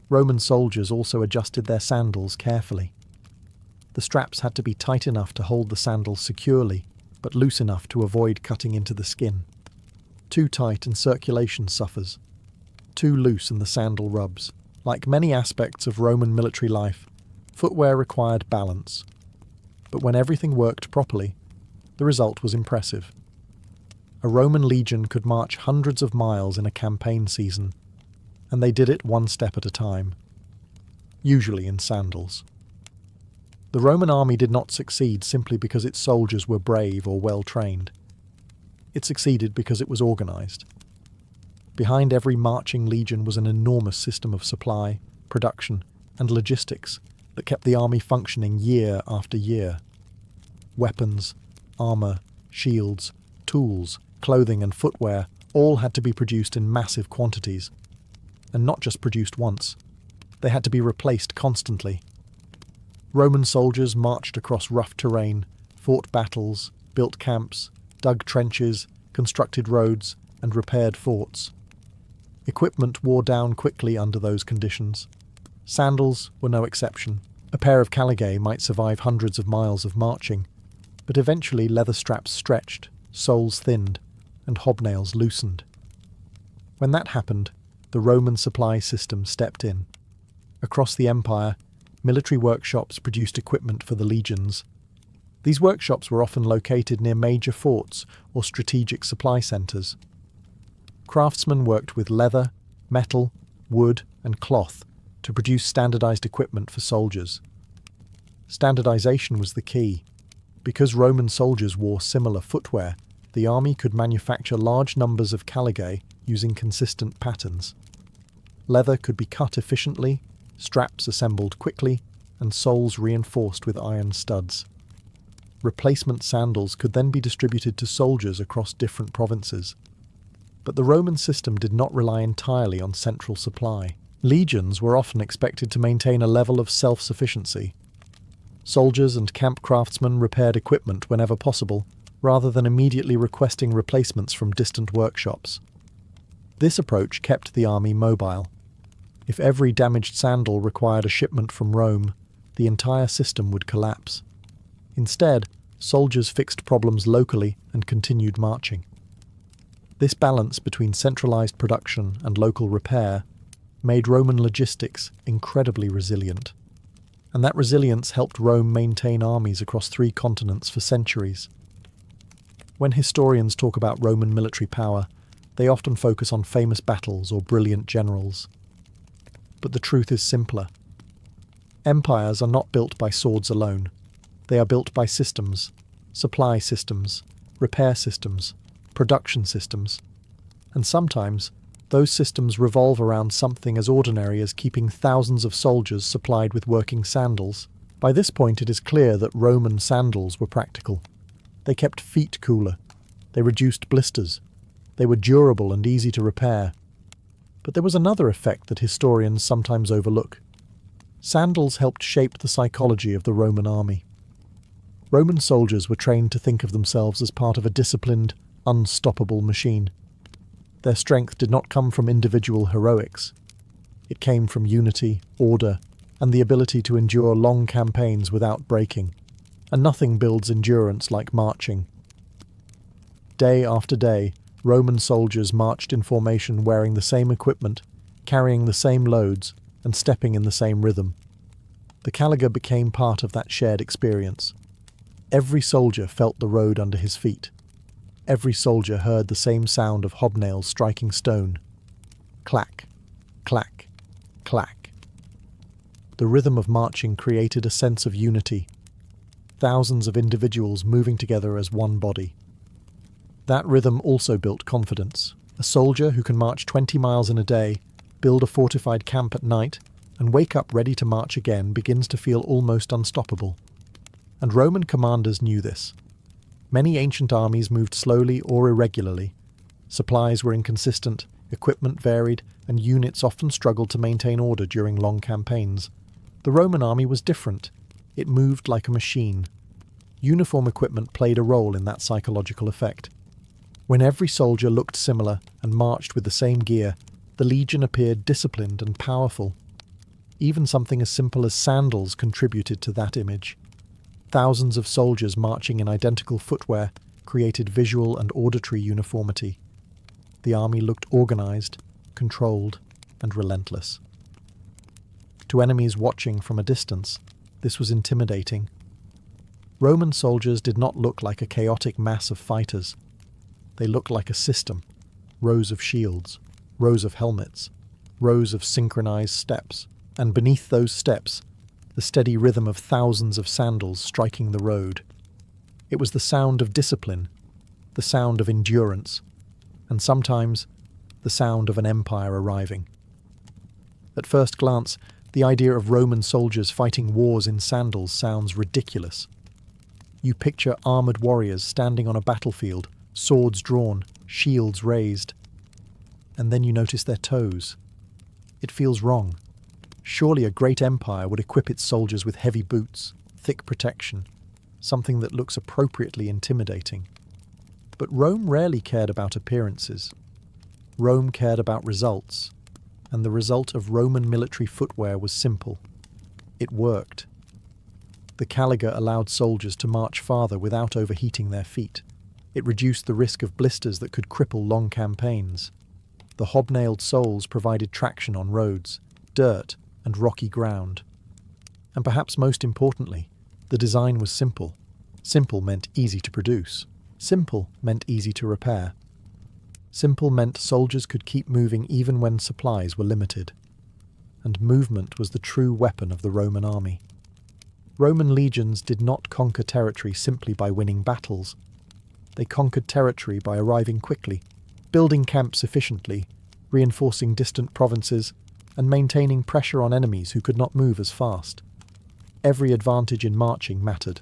Roman soldiers also adjusted their sandals carefully. The straps had to be tight enough to hold the sandals securely, but loose enough to avoid cutting into the skin. Too tight and circulation suffers. Too loose and the sandal rubs. Like many aspects of Roman military life, footwear required balance. But when everything worked properly, the result was impressive. A Roman legion could march hundreds of miles in a campaign season, and they did it one step at a time, usually in sandals. The Roman army did not succeed simply because its soldiers were brave or well-trained. It succeeded because it was organized. Behind every marching legion was an enormous system of supply, production, and logistics that kept the army functioning year after year. Weapons, armor, shields, tools, clothing, and footwear all had to be produced in massive quantities. And not just produced once. They had to be replaced constantly. Roman soldiers marched across rough terrain, fought battles, built camps, dug trenches, constructed roads, and repaired forts. Equipment wore down quickly under those conditions. Sandals were no exception. A pair of caligae might survive hundreds of miles of marching, but eventually leather straps stretched, soles thinned, and hobnails loosened. When that happened, the Roman supply system stepped in. Across the empire, military workshops produced equipment for the legions. These workshops were often located near major forts or strategic supply centres. Craftsmen worked with leather, metal, wood, and cloth to produce standardized equipment for soldiers. Standardization was the key. Because Roman soldiers wore similar footwear, the army could manufacture large numbers of caligae using consistent patterns. Leather could be cut efficiently, straps assembled quickly, and soles reinforced with iron studs. Replacement sandals could then be distributed to soldiers across different provinces. But the Roman system did not rely entirely on central supply. Legions were often expected to maintain a level of self-sufficiency. Soldiers and camp craftsmen repaired equipment whenever possible, rather than immediately requesting replacements from distant workshops. This approach kept the army mobile. If every damaged sandal required a shipment from Rome, the entire system would collapse. Instead, soldiers fixed problems locally and continued marching. This balance between centralized production and local repair made Roman logistics incredibly resilient. And that resilience helped Rome maintain armies across 3 continents for centuries. When historians talk about Roman military power, they often focus on famous battles or brilliant generals. But the truth is simpler. Empires are not built by swords alone. They are built by systems, supply systems, repair systems, production systems. And sometimes, those systems revolve around something as ordinary as keeping thousands of soldiers supplied with working sandals. By this point, it is clear that Roman sandals were practical. They kept feet cooler. They reduced blisters. They were durable and easy to repair. But there was another effect that historians sometimes overlook. Sandals helped shape the psychology of the Roman army. Roman soldiers were trained to think of themselves as part of a disciplined, unstoppable machine. Their strength did not come from individual heroics. It came from unity, order, and the ability to endure long campaigns without breaking. And nothing builds endurance like marching. Day after day, Roman soldiers marched in formation wearing the same equipment, carrying the same loads, and stepping in the same rhythm. The caliga became part of that shared experience. Every soldier felt the road under his feet. Every soldier heard the same sound of hobnails striking stone. Clack, clack, clack. The rhythm of marching created a sense of unity, thousands of individuals moving together as one body. That rhythm also built confidence. A soldier who can march 20 miles in a day, build a fortified camp at night, and wake up ready to march again begins to feel almost unstoppable. And Roman commanders knew this. Many ancient armies moved slowly or irregularly. Supplies were inconsistent, equipment varied, and units often struggled to maintain order during long campaigns. The Roman army was different. It moved like a machine. Uniform equipment played a role in that psychological effect. When every soldier looked similar and marched with the same gear, the legion appeared disciplined and powerful. Even something as simple as sandals contributed to that image. Thousands of soldiers marching in identical footwear created visual and auditory uniformity. The army looked organized, controlled, and relentless. To enemies watching from a distance, this was intimidating. Roman soldiers did not look like a chaotic mass of fighters. They looked like a system, rows of shields, rows of helmets, rows of synchronized steps, and beneath those steps, the steady rhythm of thousands of sandals striking the road. It was the sound of discipline, the sound of endurance, and sometimes the sound of an empire arriving. At first glance, the idea of Roman soldiers fighting wars in sandals sounds ridiculous. You picture armored warriors standing on a battlefield, swords drawn, shields raised. And then you notice their toes. It feels wrong. Surely a great empire would equip its soldiers with heavy boots, thick protection, something that looks appropriately intimidating. But Rome rarely cared about appearances. Rome cared about results, and the result of Roman military footwear was simple. It worked. The caliga allowed soldiers to march farther without overheating their feet. It reduced the risk of blisters that could cripple long campaigns. The hobnailed soles provided traction on roads, dirt, and rocky ground. And perhaps most importantly, the design was simple. Simple meant easy to produce. Simple meant easy to repair. Simple meant soldiers could keep moving even when supplies were limited. And movement was the true weapon of the Roman army. Roman legions did not conquer territory simply by winning battles. They conquered territory by arriving quickly, building camps efficiently, reinforcing distant provinces, and maintaining pressure on enemies who could not move as fast. Every advantage in marching mattered.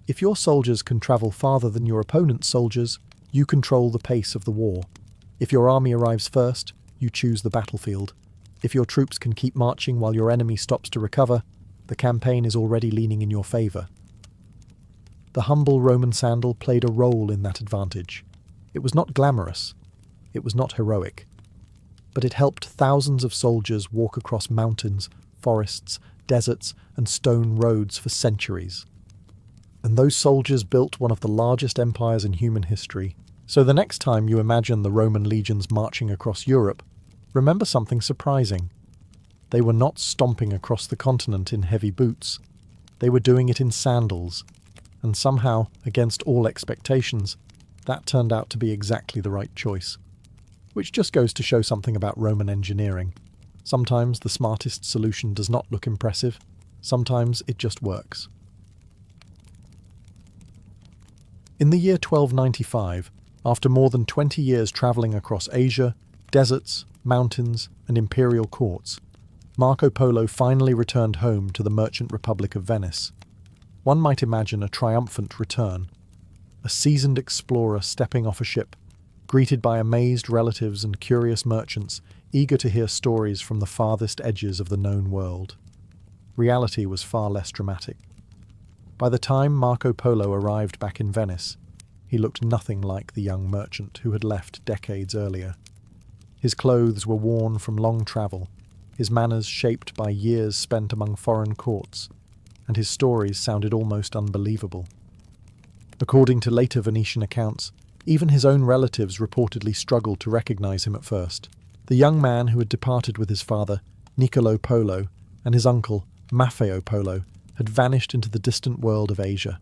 If your soldiers can travel farther than your opponent's soldiers, you control the pace of the war. If your army arrives first, you choose the battlefield. If your troops can keep marching while your enemy stops to recover, the campaign is already leaning in your favour. The humble Roman sandal played a role in that advantage. It was not glamorous. It was not heroic. But it helped thousands of soldiers walk across mountains, forests, deserts, and stone roads for centuries. And those soldiers built one of the largest empires in human history. So the next time you imagine the Roman legions marching across Europe, remember something surprising. They were not stomping across the continent in heavy boots. They were doing it in sandals. And somehow, against all expectations, that turned out to be exactly the right choice. Which just goes to show something about Roman engineering. Sometimes the smartest solution does not look impressive. Sometimes it just works. In the year 1295, after more than 20 years travelling across Asia, deserts, mountains, and imperial courts, Marco Polo finally returned home to the merchant republic of Venice. One might imagine a triumphant return. A seasoned explorer stepping off a ship, greeted by amazed relatives and curious merchants eager to hear stories from the farthest edges of the known world. Reality was far less dramatic. By the time Marco Polo arrived back in Venice, he looked nothing like the young merchant who had left decades earlier. His clothes were worn from long travel, his manners shaped by years spent among foreign courts, and his stories sounded almost unbelievable. According to later Venetian accounts, even his own relatives reportedly struggled to recognize him at first. The young man who had departed with his father, Niccolo Polo, and his uncle, Maffeo Polo, had vanished into the distant world of Asia.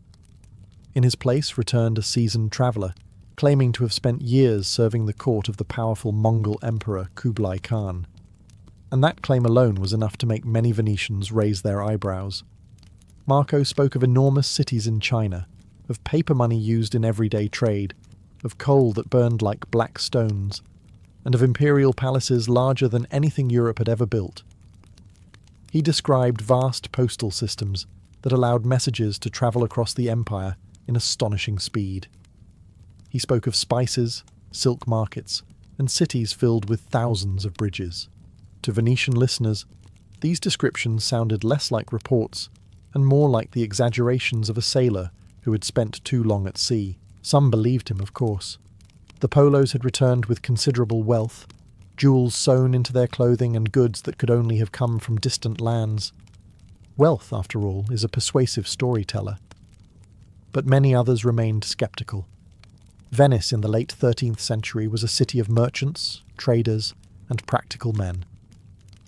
In his place returned a seasoned traveller, claiming to have spent years serving the court of the powerful Mongol emperor Kublai Khan. And that claim alone was enough to make many Venetians raise their eyebrows. Marco spoke of enormous cities in China, of paper money used in everyday trade, of coal that burned like black stones, and of imperial palaces larger than anything Europe had ever built. He described vast postal systems that allowed messages to travel across the empire in astonishing speed. He spoke of spices, silk markets, and cities filled with thousands of bridges. To Venetian listeners, these descriptions sounded less like reports and more like the exaggerations of a sailor who had spent too long at sea. Some believed him, of course. The Polos had returned with considerable wealth, jewels sewn into their clothing and goods that could only have come from distant lands. Wealth, after all, is a persuasive storyteller. But many others remained sceptical. Venice in the late 13th century was a city of merchants, traders, and practical men.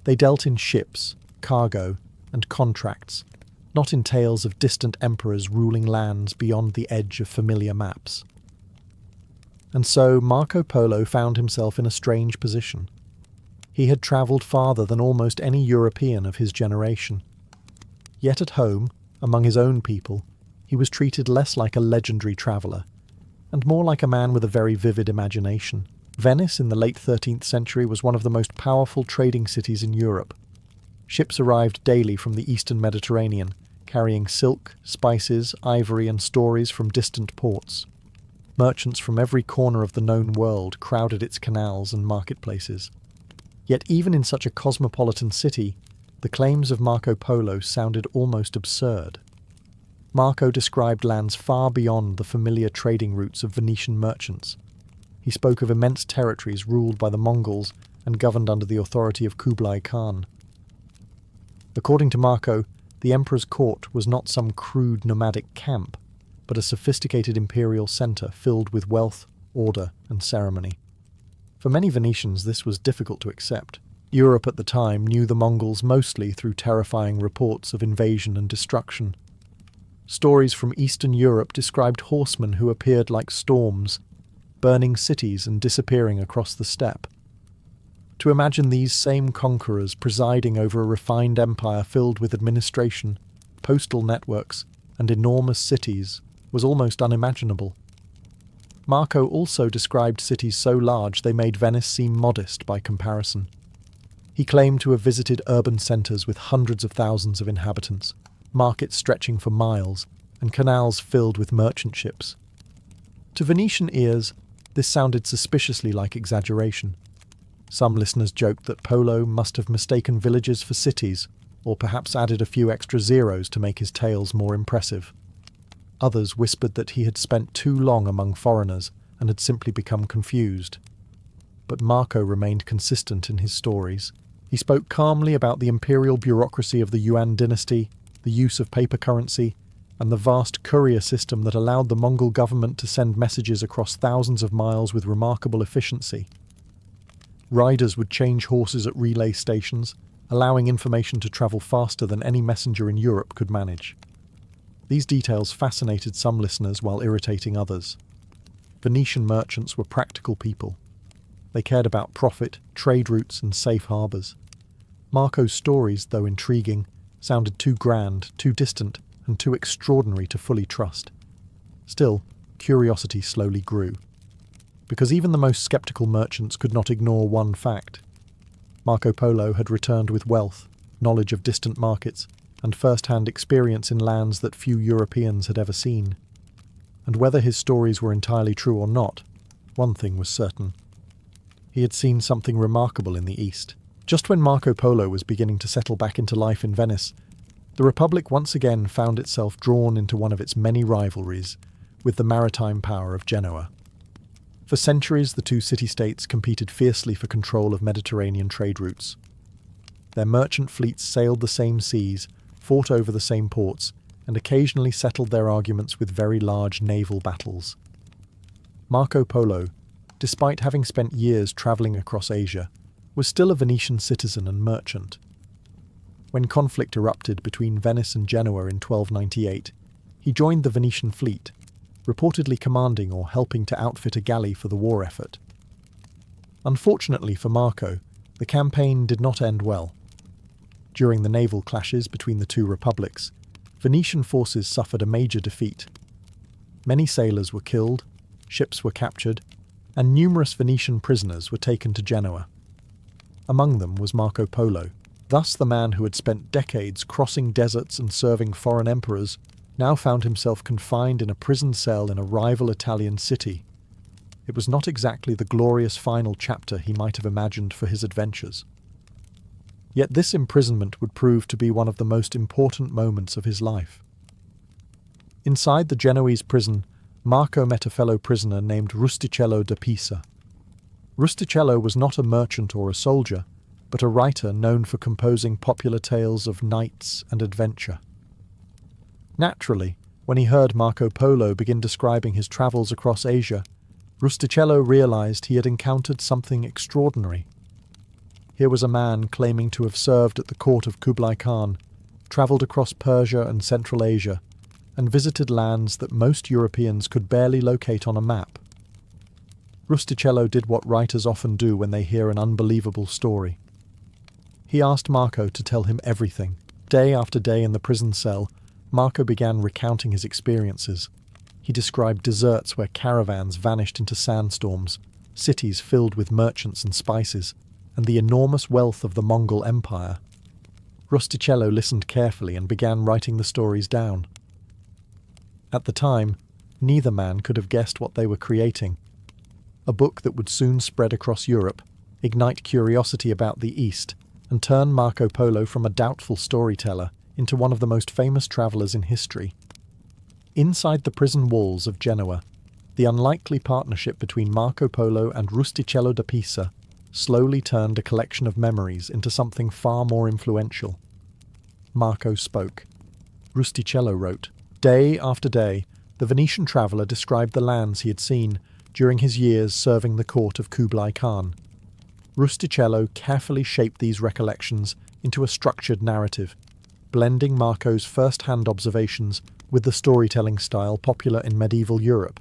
They dealt in ships, cargo, and contracts, not in tales of distant emperors ruling lands beyond the edge of familiar maps. And so Marco Polo found himself in a strange position. He had travelled farther than almost any European of his generation. Yet at home, among his own people, he was treated less like a legendary traveller, and more like a man with a very vivid imagination. Venice in the late 13th century was one of the most powerful trading cities in Europe. Ships arrived daily from the eastern Mediterranean, carrying silk, spices, ivory, and stories from distant ports. Merchants from every corner of the known world crowded its canals and marketplaces. Yet even in such a cosmopolitan city, the claims of Marco Polo sounded almost absurd. Marco described lands far beyond the familiar trading routes of Venetian merchants. He spoke of immense territories ruled by the Mongols and governed under the authority of Kublai Khan. According to Marco, the emperor's court was not some crude nomadic camp, but a sophisticated imperial centre filled with wealth, order, and ceremony. For many Venetians, this was difficult to accept. Europe at the time knew the Mongols mostly through terrifying reports of invasion and destruction. Stories from Eastern Europe described horsemen who appeared like storms, burning cities and disappearing across the steppe. To imagine these same conquerors presiding over a refined empire filled with administration, postal networks, and enormous cities was almost unimaginable. Marco also described cities so large they made Venice seem modest by comparison. He claimed to have visited urban centres with hundreds of thousands of inhabitants, markets stretching for miles, and canals filled with merchant ships. To Venetian ears, this sounded suspiciously like exaggeration. Some listeners joked that Polo must have mistaken villages for cities, or perhaps added a few extra zeros to make his tales more impressive. Others whispered that he had spent too long among foreigners and had simply become confused. But Marco remained consistent in his stories. He spoke calmly about the imperial bureaucracy of the Yuan dynasty, the use of paper currency, and the vast courier system that allowed the Mongol government to send messages across thousands of miles with remarkable efficiency. Riders would change horses at relay stations, allowing information to travel faster than any messenger in Europe could manage. These details fascinated some listeners while irritating others. Venetian merchants were practical people. They cared about profit, trade routes, and safe harbours. Marco's stories, though intriguing, sounded too grand, too distant, and too extraordinary to fully trust. Still, curiosity slowly grew. Because even the most sceptical merchants could not ignore one fact. Marco Polo had returned with wealth, knowledge of distant markets, and first-hand experience in lands that few Europeans had ever seen. And whether his stories were entirely true or not, one thing was certain. He had seen something remarkable in the East. Just when Marco Polo was beginning to settle back into life in Venice, the Republic once again found itself drawn into one of its many rivalries with the maritime power of Genoa. For centuries, the two city-states competed fiercely for control of Mediterranean trade routes. Their merchant fleets sailed the same seas, fought over the same ports, and occasionally settled their arguments with very large naval battles. Marco Polo, despite having spent years travelling across Asia, was still a Venetian citizen and merchant. When conflict erupted between Venice and Genoa in 1298, he joined the Venetian fleet, reportedly commanding or helping to outfit a galley for the war effort. Unfortunately for Marco, the campaign did not end well. During the naval clashes between the two republics, Venetian forces suffered a major defeat. Many sailors were killed, ships were captured, and numerous Venetian prisoners were taken to Genoa. Among them was Marco Polo. Thus the man who had spent decades crossing deserts and serving foreign emperors now found himself confined in a prison cell in a rival Italian city. It was not exactly the glorious final chapter he might have imagined for his adventures. Yet this imprisonment would prove to be one of the most important moments of his life. Inside the Genoese prison, Marco met a fellow prisoner named Rustichello da Pisa. Rustichello was not a merchant or a soldier, but a writer known for composing popular tales of knights and adventure. Naturally, when he heard Marco Polo begin describing his travels across Asia, Rustichello realized he had encountered something extraordinary. Here was a man claiming to have served at the court of Kublai Khan, travelled across Persia and Central Asia, and visited lands that most Europeans could barely locate on a map. Rustichello did what writers often do when they hear an unbelievable story. He asked Marco to tell him everything. Day after day in the prison cell, Marco began recounting his experiences. He described deserts where caravans vanished into sandstorms, cities filled with merchants and spices, and the enormous wealth of the Mongol Empire. Rustichello listened carefully and began writing the stories down. At the time, neither man could have guessed what they were creating. A book that would soon spread across Europe, ignite curiosity about the East, and turn Marco Polo from a doubtful storyteller into one of the most famous travellers in history. Inside the prison walls of Genoa, the unlikely partnership between Marco Polo and Rustichello da Pisa slowly turned a collection of memories into something far more influential. Marco spoke. Rustichello wrote. Day after day, the Venetian traveller described the lands he had seen during his years serving the court of Kublai Khan. Rustichello carefully shaped these recollections into a structured narrative, blending Marco's first-hand observations with the storytelling style popular in medieval Europe.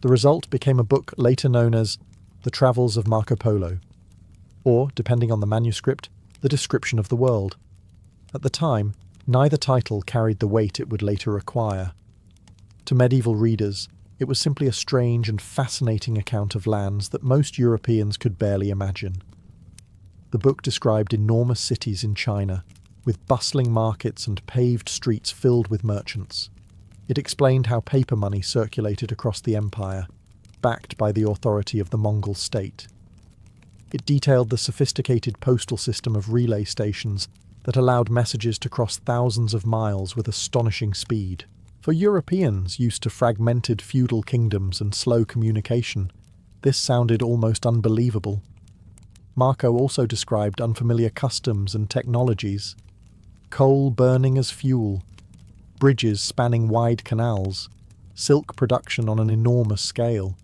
The result became a book later known as The Travels of Marco Polo, or, depending on the manuscript, The Description of the World. At the time, neither title carried the weight it would later acquire. To medieval readers, it was simply a strange and fascinating account of lands that most Europeans could barely imagine. The book described enormous cities in China, with bustling markets and paved streets filled with merchants. It explained how paper money circulated across the empire, backed by the authority of the Mongol state. It detailed the sophisticated postal system of relay stations that allowed messages to cross thousands of miles with astonishing speed. For Europeans used to fragmented feudal kingdoms and slow communication, this sounded almost unbelievable. Marco also described unfamiliar customs and technologies. Coal burning as fuel, bridges spanning wide canals, silk production on an enormous scale,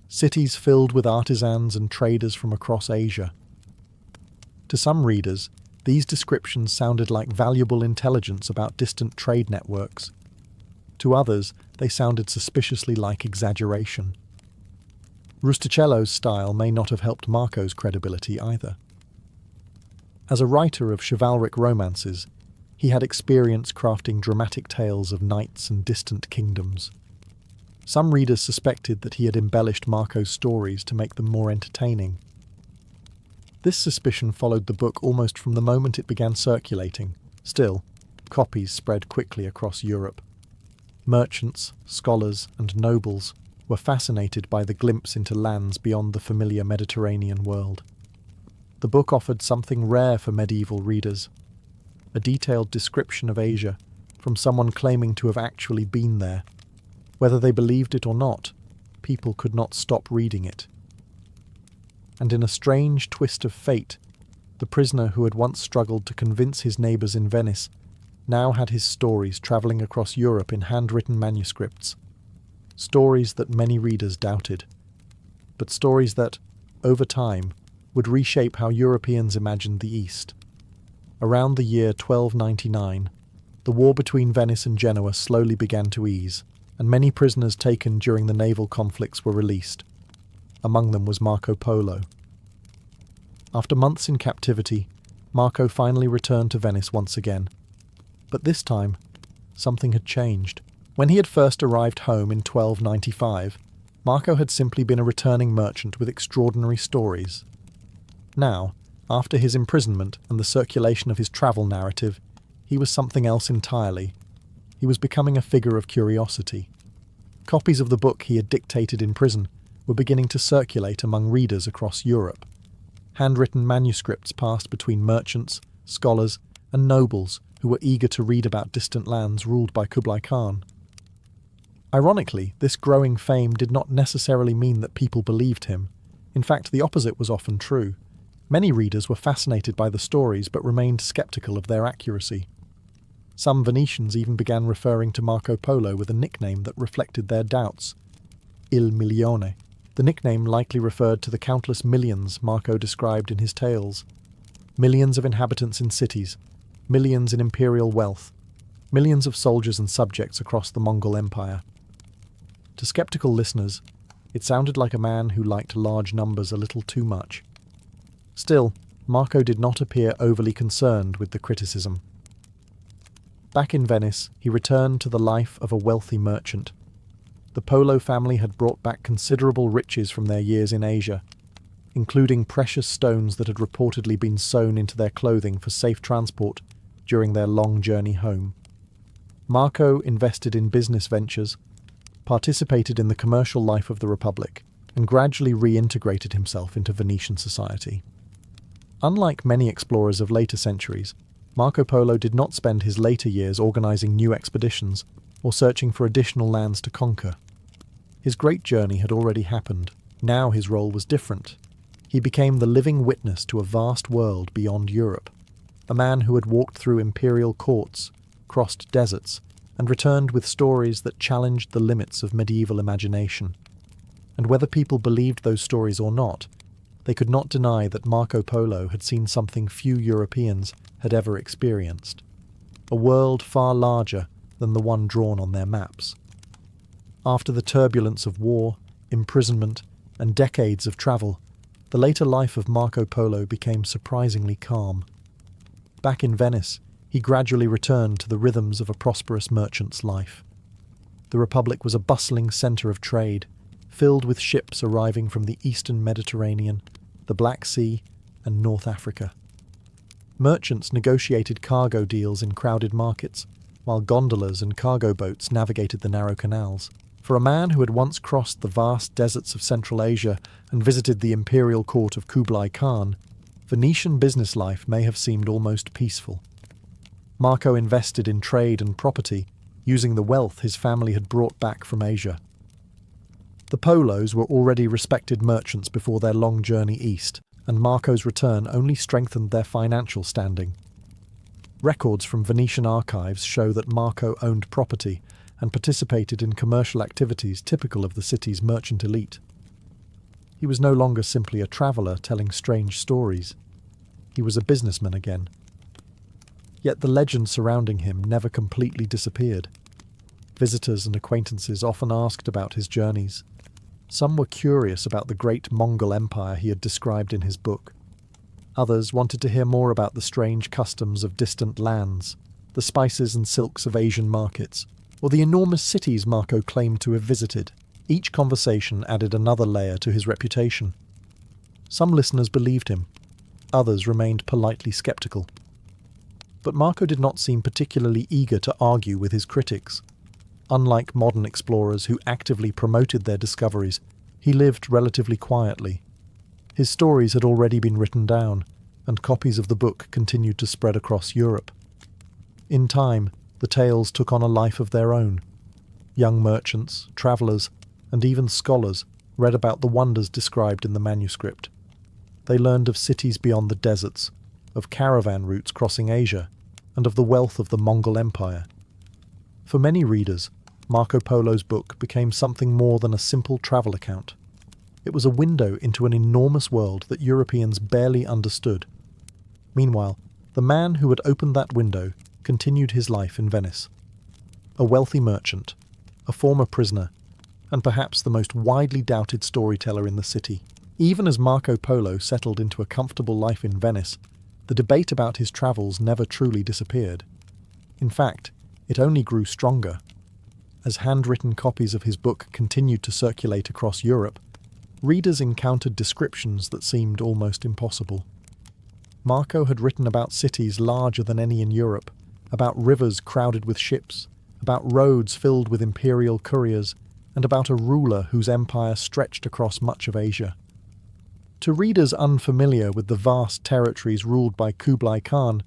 cities filled with artisans and traders from across Asia. To some readers, these descriptions sounded like valuable intelligence about distant trade networks. To others, they sounded suspiciously like exaggeration. Rustichello's style may not have helped Marco's credibility either. As a writer of chivalric romances, he had experience crafting dramatic tales of knights and distant kingdoms. Some readers suspected that he had embellished Marco's stories to make them more entertaining. This suspicion followed the book almost from the moment it began circulating. Still, copies spread quickly across Europe. Merchants, scholars, and nobles were fascinated by the glimpse into lands beyond the familiar Mediterranean world. The book offered something rare for medieval readers: a detailed description of Asia from someone claiming to have actually been there. Whether they believed it or not, people could not stop reading it. And in a strange twist of fate, the prisoner who had once struggled to convince his neighbours in Venice now had his stories travelling across Europe in handwritten manuscripts. Stories that many readers doubted, but stories that, over time, would reshape how Europeans imagined the East. Around the year 1299, the war between Venice and Genoa slowly began to ease. and many prisoners taken during the naval conflicts were released. Among them was Marco Polo. After months in captivity, Marco finally returned to Venice once again. But this time, something had changed. When he had first arrived home in 1295, Marco had simply been a returning merchant with extraordinary stories. Now, after his imprisonment and the circulation of his travel narrative, he was something else entirely. He was becoming a figure of curiosity. Copies of the book he had dictated in prison were beginning to circulate among readers across Europe. Handwritten manuscripts passed between merchants, scholars, and nobles who were eager to read about distant lands ruled by Kublai Khan. Ironically, this growing fame did not necessarily mean that people believed him. In fact, the opposite was often true. Many readers were fascinated by the stories but remained skeptical of their accuracy. Some Venetians even began referring to Marco Polo with a nickname that reflected their doubts, Il Milione. The nickname likely referred to the countless millions Marco described in his tales. Millions of inhabitants in cities, millions in imperial wealth, millions of soldiers and subjects across the Mongol Empire. To skeptical listeners, it sounded like a man who liked large numbers a little too much. Still, Marco did not appear overly concerned with the criticism. Back in Venice, he returned to the life of a wealthy merchant. The Polo family had brought back considerable riches from their years in Asia, including precious stones that had reportedly been sewn into their clothing for safe transport during their long journey home. Marco invested in business ventures, participated in the commercial life of the Republic, and gradually reintegrated himself into Venetian society. Unlike many explorers of later centuries, Marco Polo did not spend his later years organizing new expeditions or searching for additional lands to conquer. His great journey had already happened. Now his role was different. He became the living witness to a vast world beyond Europe, a man who had walked through imperial courts, crossed deserts, and returned with stories that challenged the limits of medieval imagination. And whether people believed those stories or not, they could not deny that Marco Polo had seen something few Europeans had ever experienced, a world far larger than the one drawn on their maps. After the turbulence of war, imprisonment, and decades of travel, the later life of Marco Polo became surprisingly calm. Back in Venice, he gradually returned to the rhythms of a prosperous merchant's life. The Republic was a bustling centre of trade, filled with ships arriving from the eastern Mediterranean, the Black Sea, and North Africa. Merchants negotiated cargo deals in crowded markets, while gondolas and cargo boats navigated the narrow canals. For a man who had once crossed the vast deserts of Central Asia and visited the imperial court of Kublai Khan, Venetian business life may have seemed almost peaceful. Marco invested in trade and property, using the wealth his family had brought back from Asia. The Polos were already respected merchants before their long journey east, and Marco's return only strengthened their financial standing. Records from Venetian archives show that Marco owned property and participated in commercial activities typical of the city's merchant elite. He was no longer simply a traveller telling strange stories. He was a businessman again. Yet the legend surrounding him never completely disappeared. Visitors and acquaintances often asked about his journeys. Some were curious about the great Mongol Empire he had described in his book. Others wanted to hear more about the strange customs of distant lands, the spices and silks of Asian markets, or the enormous cities Marco claimed to have visited. Each conversation added another layer to his reputation. Some listeners believed him, others remained politely skeptical. But Marco did not seem particularly eager to argue with his critics. Unlike modern explorers who actively promoted their discoveries, he lived relatively quietly. His stories had already been written down, and copies of the book continued to spread across Europe. In time, the tales took on a life of their own. Young merchants, travellers, and even scholars read about the wonders described in the manuscript. They learned of cities beyond the deserts, of caravan routes crossing Asia, and of the wealth of the Mongol Empire. For many readers, Marco Polo's book became something more than a simple travel account. It was a window into an enormous world that Europeans barely understood. Meanwhile, the man who had opened that window continued his life in Venice. A wealthy merchant, a former prisoner, and perhaps the most widely doubted storyteller in the city. Even as Marco Polo settled into a comfortable life in Venice, the debate about his travels never truly disappeared. In fact, it only grew stronger. As handwritten copies of his book continued to circulate across Europe, readers encountered descriptions that seemed almost impossible. Marco had written about cities larger than any in Europe, about rivers crowded with ships, about roads filled with imperial couriers, and about a ruler whose empire stretched across much of Asia. To readers unfamiliar with the vast territories ruled by Kublai Khan,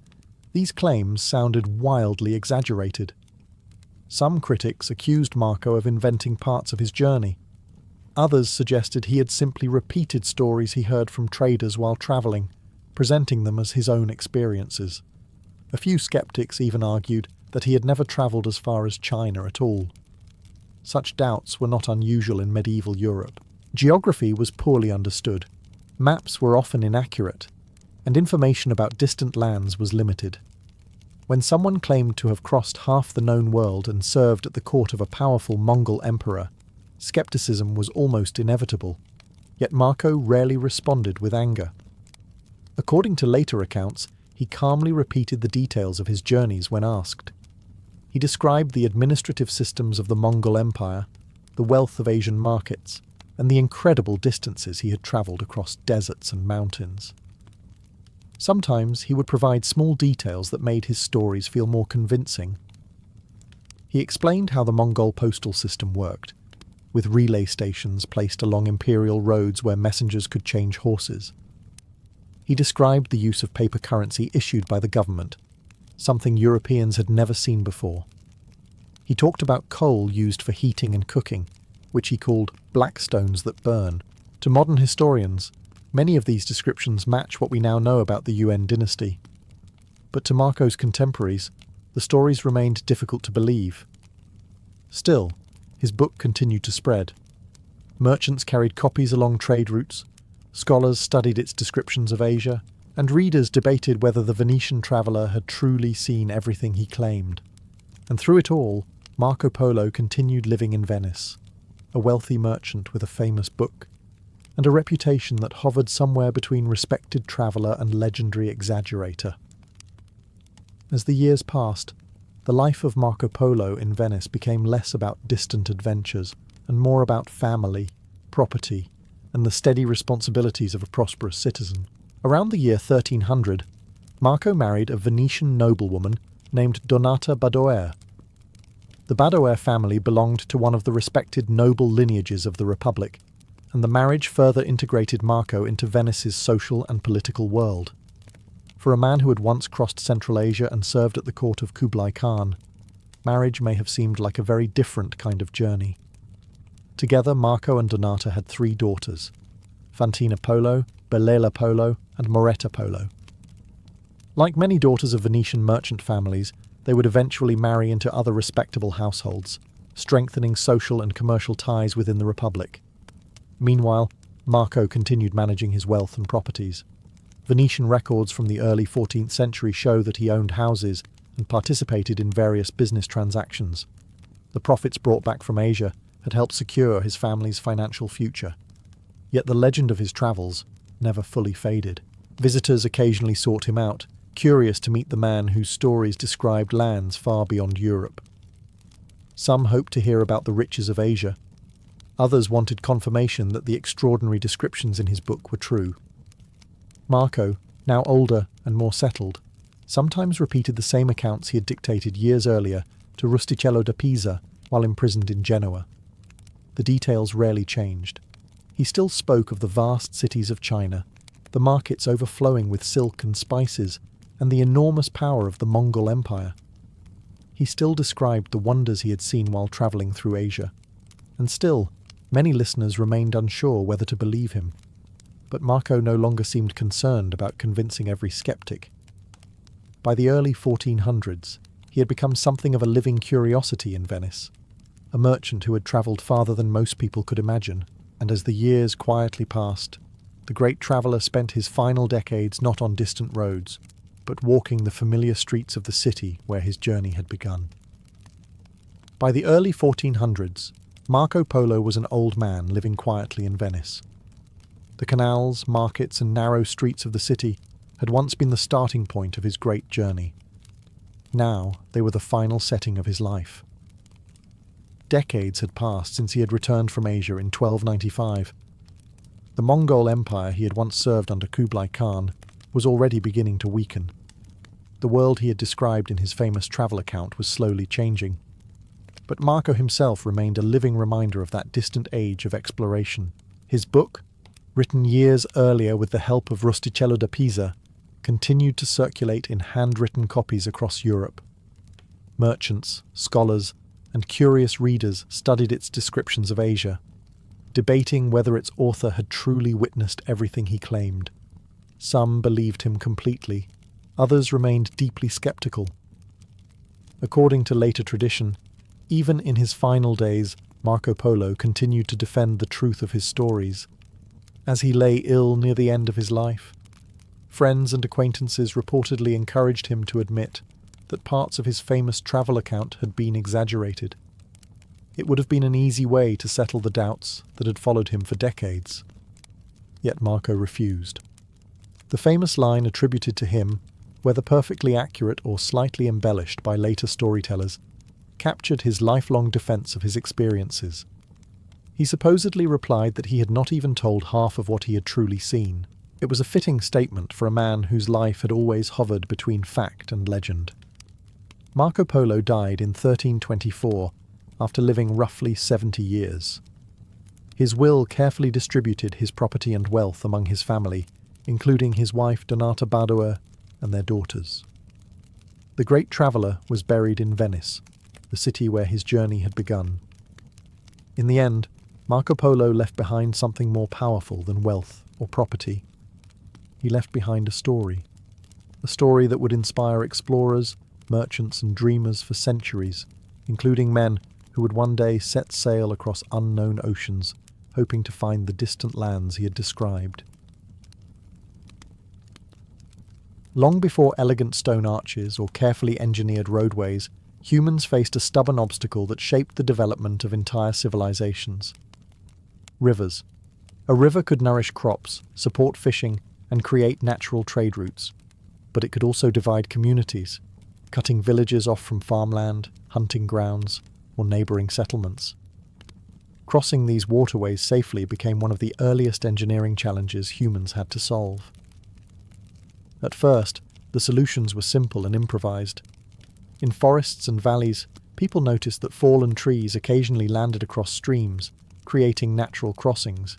these claims sounded wildly exaggerated. Some critics accused Marco of inventing parts of his journey. Others suggested he had simply repeated stories he heard from traders while travelling, presenting them as his own experiences. A few skeptics even argued that he had never travelled as far as China at all. Such doubts were not unusual in medieval Europe. Geography was poorly understood. Maps were often inaccurate, and information about distant lands was limited. When someone claimed to have crossed half the known world and served at the court of a powerful Mongol emperor, skepticism was almost inevitable, yet Marco rarely responded with anger. According to later accounts, he calmly repeated the details of his journeys when asked. He described the administrative systems of the Mongol Empire, the wealth of Asian markets, and the incredible distances he had travelled across deserts and mountains. Sometimes he would provide small details that made his stories feel more convincing. He explained how the Mongol postal system worked, with relay stations placed along imperial roads where messengers could change horses. He described the use of paper currency issued by the government, something Europeans had never seen before. He talked about coal used for heating and cooking, which he called black stones that burn. To modern historians, many of these descriptions match what we now know about the Yuan dynasty. But to Marco's contemporaries, the stories remained difficult to believe. Still, his book continued to spread. Merchants carried copies along trade routes, scholars studied its descriptions of Asia, and readers debated whether the Venetian traveller had truly seen everything he claimed. And through it all, Marco Polo continued living in Venice, a wealthy merchant with a famous book, and a reputation that hovered somewhere between respected traveller and legendary exaggerator. As the years passed, the life of Marco Polo in Venice became less about distant adventures and more about family, property, and the steady responsibilities of a prosperous citizen. Around the year 1300, Marco married a Venetian noblewoman named Donata Badoer. The Badoer family belonged to one of the respected noble lineages of the Republic, and the marriage further integrated Marco into Venice's social and political world. For a man who had once crossed Central Asia and served at the court of Kublai Khan, marriage may have seemed like a very different kind of journey. Together, Marco and Donata had 3 daughters: Fantina Polo, Belela Polo, and Moretta Polo. Like many daughters of Venetian merchant families, they would eventually marry into other respectable households, strengthening social and commercial ties within the Republic. Meanwhile, Marco continued managing his wealth and properties. Venetian records from the early 14th century show that he owned houses and participated in various business transactions. The profits brought back from Asia had helped secure his family's financial future. Yet the legend of his travels never fully faded. Visitors occasionally sought him out, curious to meet the man whose stories described lands far beyond Europe. Some hoped to hear about the riches of Asia. Others wanted confirmation that the extraordinary descriptions in his book were true. Marco, now older and more settled, sometimes repeated the same accounts he had dictated years earlier to Rustichello da Pisa while imprisoned in Genoa. The details rarely changed. He still spoke of the vast cities of China, the markets overflowing with silk and spices, and the enormous power of the Mongol Empire. He still described the wonders he had seen while travelling through Asia. And still, many listeners remained unsure whether to believe him. But Marco no longer seemed concerned about convincing every skeptic. By the early 1400s, he had become something of a living curiosity in Venice, a merchant who had travelled farther than most people could imagine. And as the years quietly passed, the great traveller spent his final decades not on distant roads, but walking the familiar streets of the city where his journey had begun. By the early 1400s, Marco Polo was an old man living quietly in Venice. The canals, markets, and narrow streets of the city had once been the starting point of his great journey. Now they were the final setting of his life. Decades had passed since he had returned from Asia in 1295. The Mongol Empire he had once served under Kublai Khan was already beginning to weaken. The world he had described in his famous travel account was slowly changing. But Marco himself remained a living reminder of that distant age of exploration. His book, written years earlier with the help of Rustichello da Pisa, continued to circulate in handwritten copies across Europe. Merchants, scholars, and curious readers studied its descriptions of Asia, debating whether its author had truly witnessed everything he claimed. Some believed him completely, others remained deeply skeptical. According to later tradition, even in his final days, Marco Polo continued to defend the truth of his stories. As he lay ill near the end of his life, friends and acquaintances reportedly encouraged him to admit that parts of his famous travel account had been exaggerated. It would have been an easy way to settle the doubts that had followed him for decades. Yet Marco refused. The famous line attributed to him, whether perfectly accurate or slightly embellished by later storytellers, captured his lifelong defense of his experiences. He supposedly replied that he had not even told half of what he had truly seen. It was a fitting statement for a man whose life had always hovered between fact and legend. Marco Polo died in 1324, after living roughly 70 years. His will carefully distributed his property and wealth among his family, including his wife Donata Badoer and their daughters. The great traveller was buried in Venice, the city where his journey had begun. In the end, Marco Polo left behind something more powerful than wealth or property. He left behind a story that would inspire explorers, merchants and dreamers for centuries, including men who would one day set sail across unknown oceans, hoping to find the distant lands he had described. Long before elegant stone arches or carefully engineered roadways, humans faced a stubborn obstacle that shaped the development of entire civilizations. Rivers. A river could nourish crops, support fishing, and create natural trade routes, but it could also divide communities, cutting villages off from farmland, hunting grounds, or neighbouring settlements. Crossing these waterways safely became one of the earliest engineering challenges humans had to solve. At first, the solutions were simple and improvised. In forests and valleys, people noticed that fallen trees occasionally landed across streams, creating natural crossings.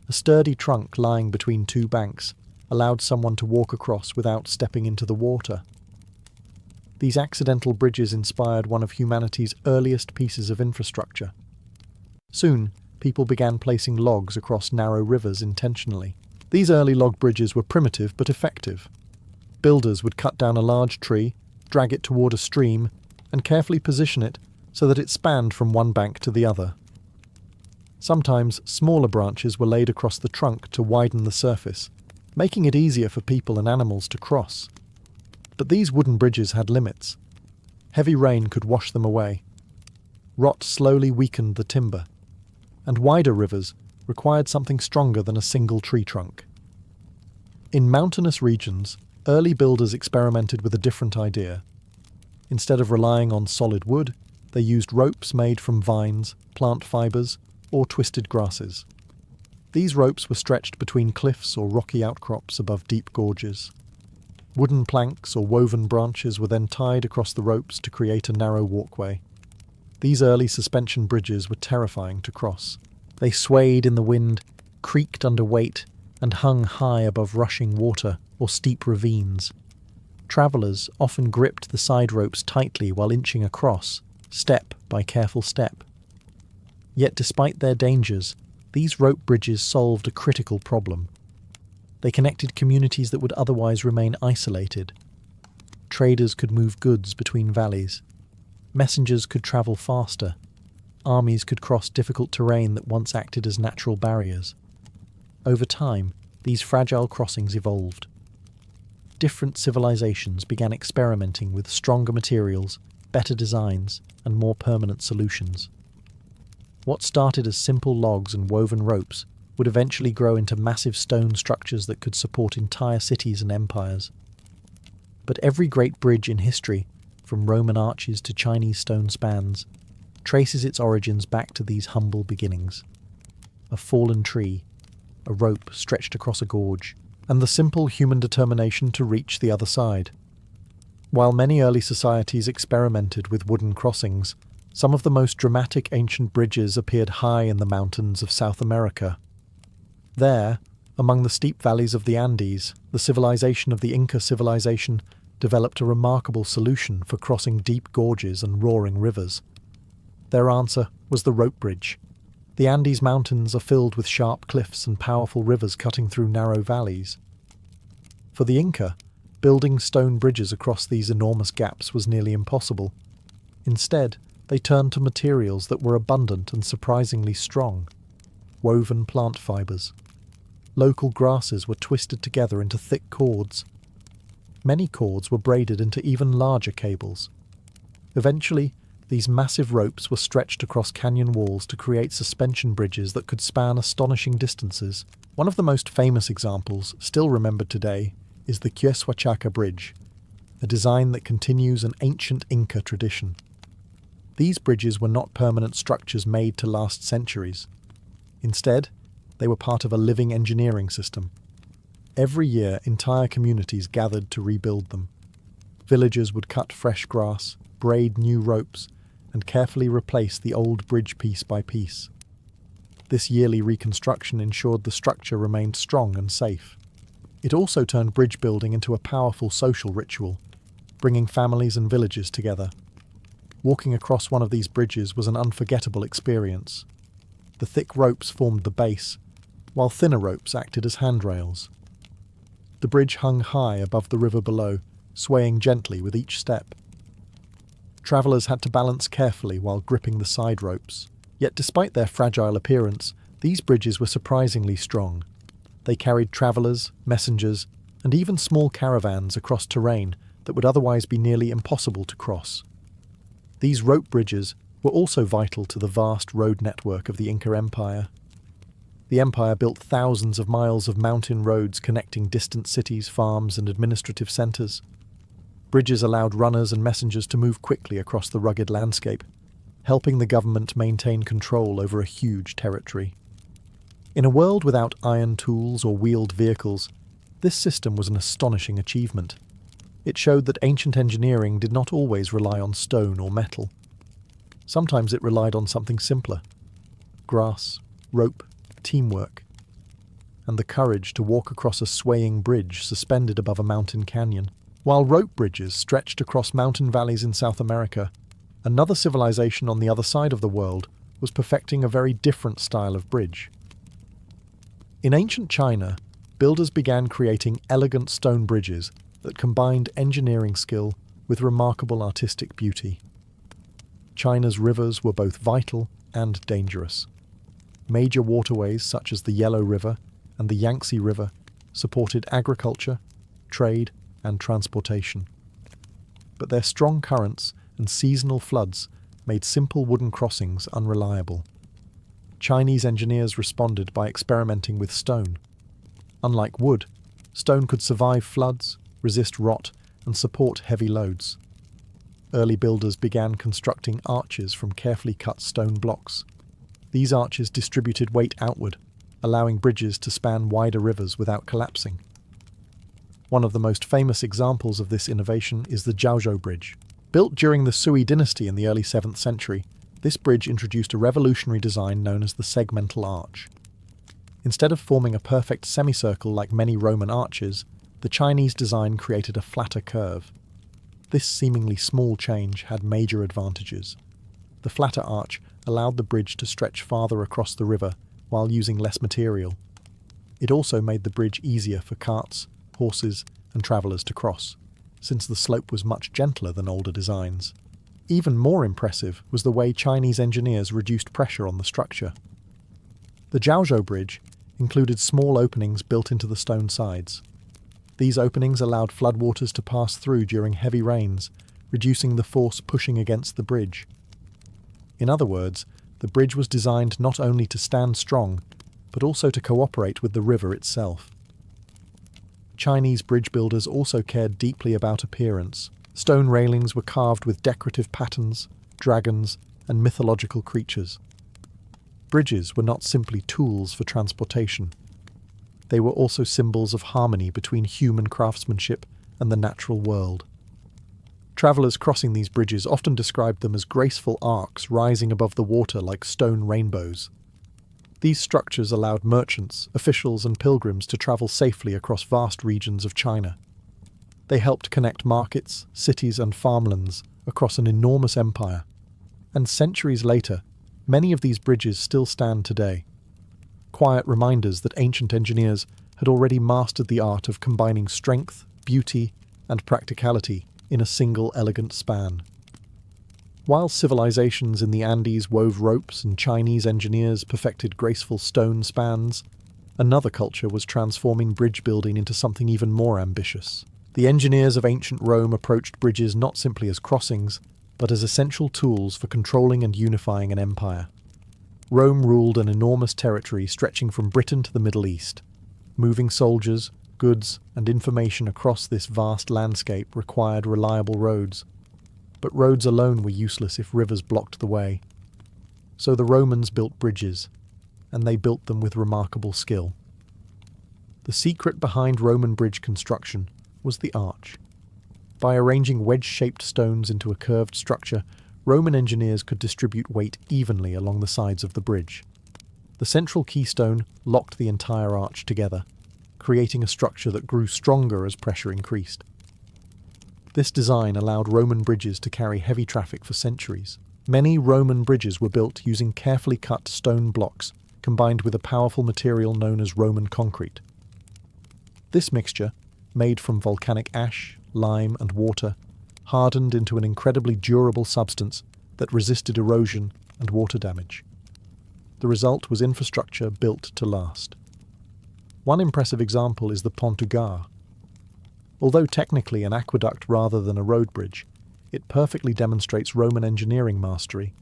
A sturdy trunk lying between two banks allowed someone to walk across without stepping into the water. These accidental bridges inspired one of humanity's earliest pieces of infrastructure. Soon, people began placing logs across narrow rivers intentionally. These early log bridges were primitive but effective. Builders would cut down a large tree, drag it toward a stream, and carefully position it so that it spanned from one bank to the other. Sometimes smaller branches were laid across the trunk to widen the surface, making it easier for people and animals to cross. But these wooden bridges had limits. Heavy rain could wash them away. Rot slowly weakened the timber, and wider rivers required something stronger than a single tree trunk. In mountainous regions, early builders experimented with a different idea. Instead of relying on solid wood, they used ropes made from vines, plant fibres, or twisted grasses. These ropes were stretched between cliffs or rocky outcrops above deep gorges. Wooden planks or woven branches were then tied across the ropes to create a narrow walkway. These early suspension bridges were terrifying to cross. They swayed in the wind, creaked under weight, and hung high above rushing water or steep ravines. Travellers often gripped the side ropes tightly while inching across, step by careful step. Yet despite their dangers, these rope bridges solved a critical problem. They connected communities that would otherwise remain isolated. Traders could move goods between valleys. Messengers could travel faster. Armies could cross difficult terrain that once acted as natural barriers. Over time, these fragile crossings evolved. Different civilizations began experimenting with stronger materials, better designs, and more permanent solutions. What started as simple logs and woven ropes would eventually grow into massive stone structures that could support entire cities and empires. But every great bridge in history, from Roman arches to Chinese stone spans, traces its origins back to these humble beginnings. A fallen tree, a rope stretched across a gorge, and the simple human determination to reach the other side. While many early societies experimented with wooden crossings, some of the most dramatic ancient bridges appeared high in the mountains of South America. There, among the steep valleys of the Andes, the civilization of the Inca civilization developed a remarkable solution for crossing deep gorges and roaring rivers. Their answer was the rope bridge. The Andes mountains are filled with sharp cliffs and powerful rivers cutting through narrow valleys. For the Inca, building stone bridges across these enormous gaps was nearly impossible. Instead, they turned to materials that were abundant and surprisingly strong: woven plant fibers. Local grasses were twisted together into thick cords. Many cords were braided into even larger cables. Eventually, these massive ropes were stretched across canyon walls to create suspension bridges that could span astonishing distances. One of the most famous examples, still remembered today, is the Quesuachaca Bridge, a design that continues an ancient Inca tradition. These bridges were not permanent structures made to last centuries. Instead, they were part of a living engineering system. Every year, entire communities gathered to rebuild them. Villagers would cut fresh grass, braid new ropes, and carefully replace the old bridge piece by piece. This yearly reconstruction ensured the structure remained strong and safe. It also turned bridge building into a powerful social ritual, bringing families and villages together. Walking across one of these bridges was an unforgettable experience. The thick ropes formed the base, while thinner ropes acted as handrails. The bridge hung high above the river below, swaying gently with each step. Travellers had to balance carefully while gripping the side ropes. Yet despite their fragile appearance, these bridges were surprisingly strong. They carried travellers, messengers, and even small caravans across terrain that would otherwise be nearly impossible to cross. These rope bridges were also vital to the vast road network of the Inca Empire. The empire built thousands of miles of mountain roads connecting distant cities, farms, and administrative centres. Bridges allowed runners and messengers to move quickly across the rugged landscape, helping the government maintain control over a huge territory. In a world without iron tools or wheeled vehicles, this system was an astonishing achievement. It showed that ancient engineering did not always rely on stone or metal. Sometimes it relied on something simpler: grass, rope, teamwork, and the courage to walk across a swaying bridge suspended above a mountain canyon. While rope bridges stretched across mountain valleys in South America, another civilization on the other side of the world was perfecting a very different style of bridge. In ancient China, builders began creating elegant stone bridges that combined engineering skill with remarkable artistic beauty. China's rivers were both vital and dangerous. Major waterways such as the Yellow River and the Yangtze River supported agriculture, trade, and transportation. But their strong currents and seasonal floods made simple wooden crossings unreliable. Chinese engineers responded by experimenting with stone. Unlike wood, stone could survive floods, resist rot, and support heavy loads. Early builders began constructing arches from carefully cut stone blocks. These arches distributed weight outward, allowing bridges to span wider rivers without collapsing. One of the most famous examples of this innovation is the Jiaozhou Bridge. Built during the Sui dynasty in the early 7th century, this bridge introduced a revolutionary design known as the segmental arch. Instead of forming a perfect semicircle like many Roman arches, the Chinese design created a flatter curve. This seemingly small change had major advantages. The flatter arch allowed the bridge to stretch farther across the river while using less material. It also made the bridge easier for carts, horses, and travellers to cross, since the slope was much gentler than older designs. Even more impressive was the way Chinese engineers reduced pressure on the structure. The Jiaozhou Bridge included small openings built into the stone sides. These openings allowed floodwaters to pass through during heavy rains, reducing the force pushing against the bridge. In other words, the bridge was designed not only to stand strong, but also to cooperate with the river itself. Chinese bridge builders also cared deeply about appearance. Stone railings were carved with decorative patterns, dragons, and mythological creatures. Bridges were not simply tools for transportation. They were also symbols of harmony between human craftsmanship and the natural world. Travellers crossing these bridges often described them as graceful arcs rising above the water like stone rainbows. These structures allowed merchants, officials, and pilgrims to travel safely across vast regions of China. They helped connect markets, cities, and farmlands across an enormous empire. And centuries later, many of these bridges still stand today. Quiet reminders that ancient engineers had already mastered the art of combining strength, beauty, and practicality in a single elegant span. While civilizations in the Andes wove ropes and Chinese engineers perfected graceful stone spans, another culture was transforming bridge building into something even more ambitious. The engineers of ancient Rome approached bridges not simply as crossings, but as essential tools for controlling and unifying an empire. Rome ruled an enormous territory stretching from Britain to the Middle East. Moving soldiers, goods, and information across this vast landscape required reliable roads. But roads alone were useless if rivers blocked the way. So the Romans built bridges, and they built them with remarkable skill. The secret behind Roman bridge construction was the arch. By arranging wedge-shaped stones into a curved structure, Roman engineers could distribute weight evenly along the sides of the bridge. The central keystone locked the entire arch together, creating a structure that grew stronger as pressure increased. This design allowed Roman bridges to carry heavy traffic for centuries. Many Roman bridges were built using carefully cut stone blocks combined with a powerful material known as Roman concrete. This mixture, made from volcanic ash, lime, and water, hardened into an incredibly durable substance that resisted erosion and water damage. The result was infrastructure built to last. One impressive example is the Pont du Gard. Although technically an aqueduct rather than a road bridge, it perfectly demonstrates Roman engineering mastery.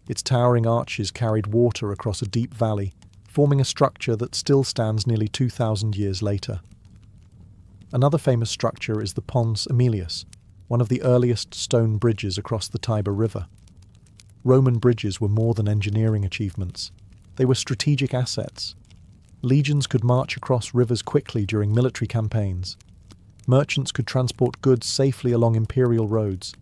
Its towering arches carried water across a deep valley, forming a structure that still stands nearly 2,000 years later. Another famous structure is the Pons Aemilius, one of the earliest stone bridges across the Tiber River. Roman bridges were more than engineering achievements. They were strategic assets. Legions could march across rivers quickly during military campaigns. Merchants could transport goods safely along imperial roads.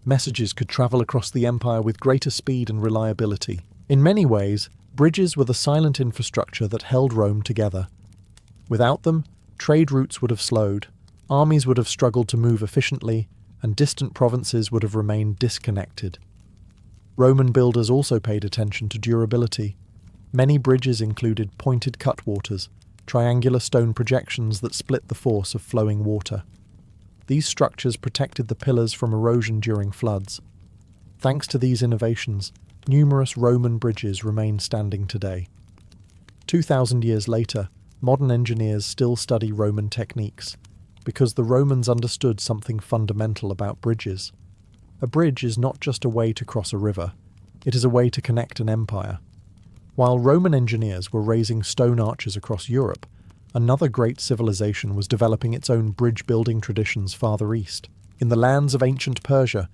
Messages could travel across the empire with greater speed and reliability. In many ways, bridges were the silent infrastructure that held Rome together. Without them, trade routes would have slowed, armies would have struggled to move efficiently, and distant provinces would have remained disconnected. Roman builders also paid attention to durability. Many bridges included pointed cutwaters, triangular stone projections that split the force of flowing water. These structures protected the pillars from erosion during floods. Thanks to these innovations, numerous Roman bridges remain standing today. 2,000 years later, modern engineers still study Roman techniques, because the Romans understood something fundamental about bridges. A bridge is not just a way to cross a river, it is a way to connect an empire. While Roman engineers were raising stone arches across Europe, another great civilization was developing its own bridge-building traditions farther east. In the lands of ancient Persia,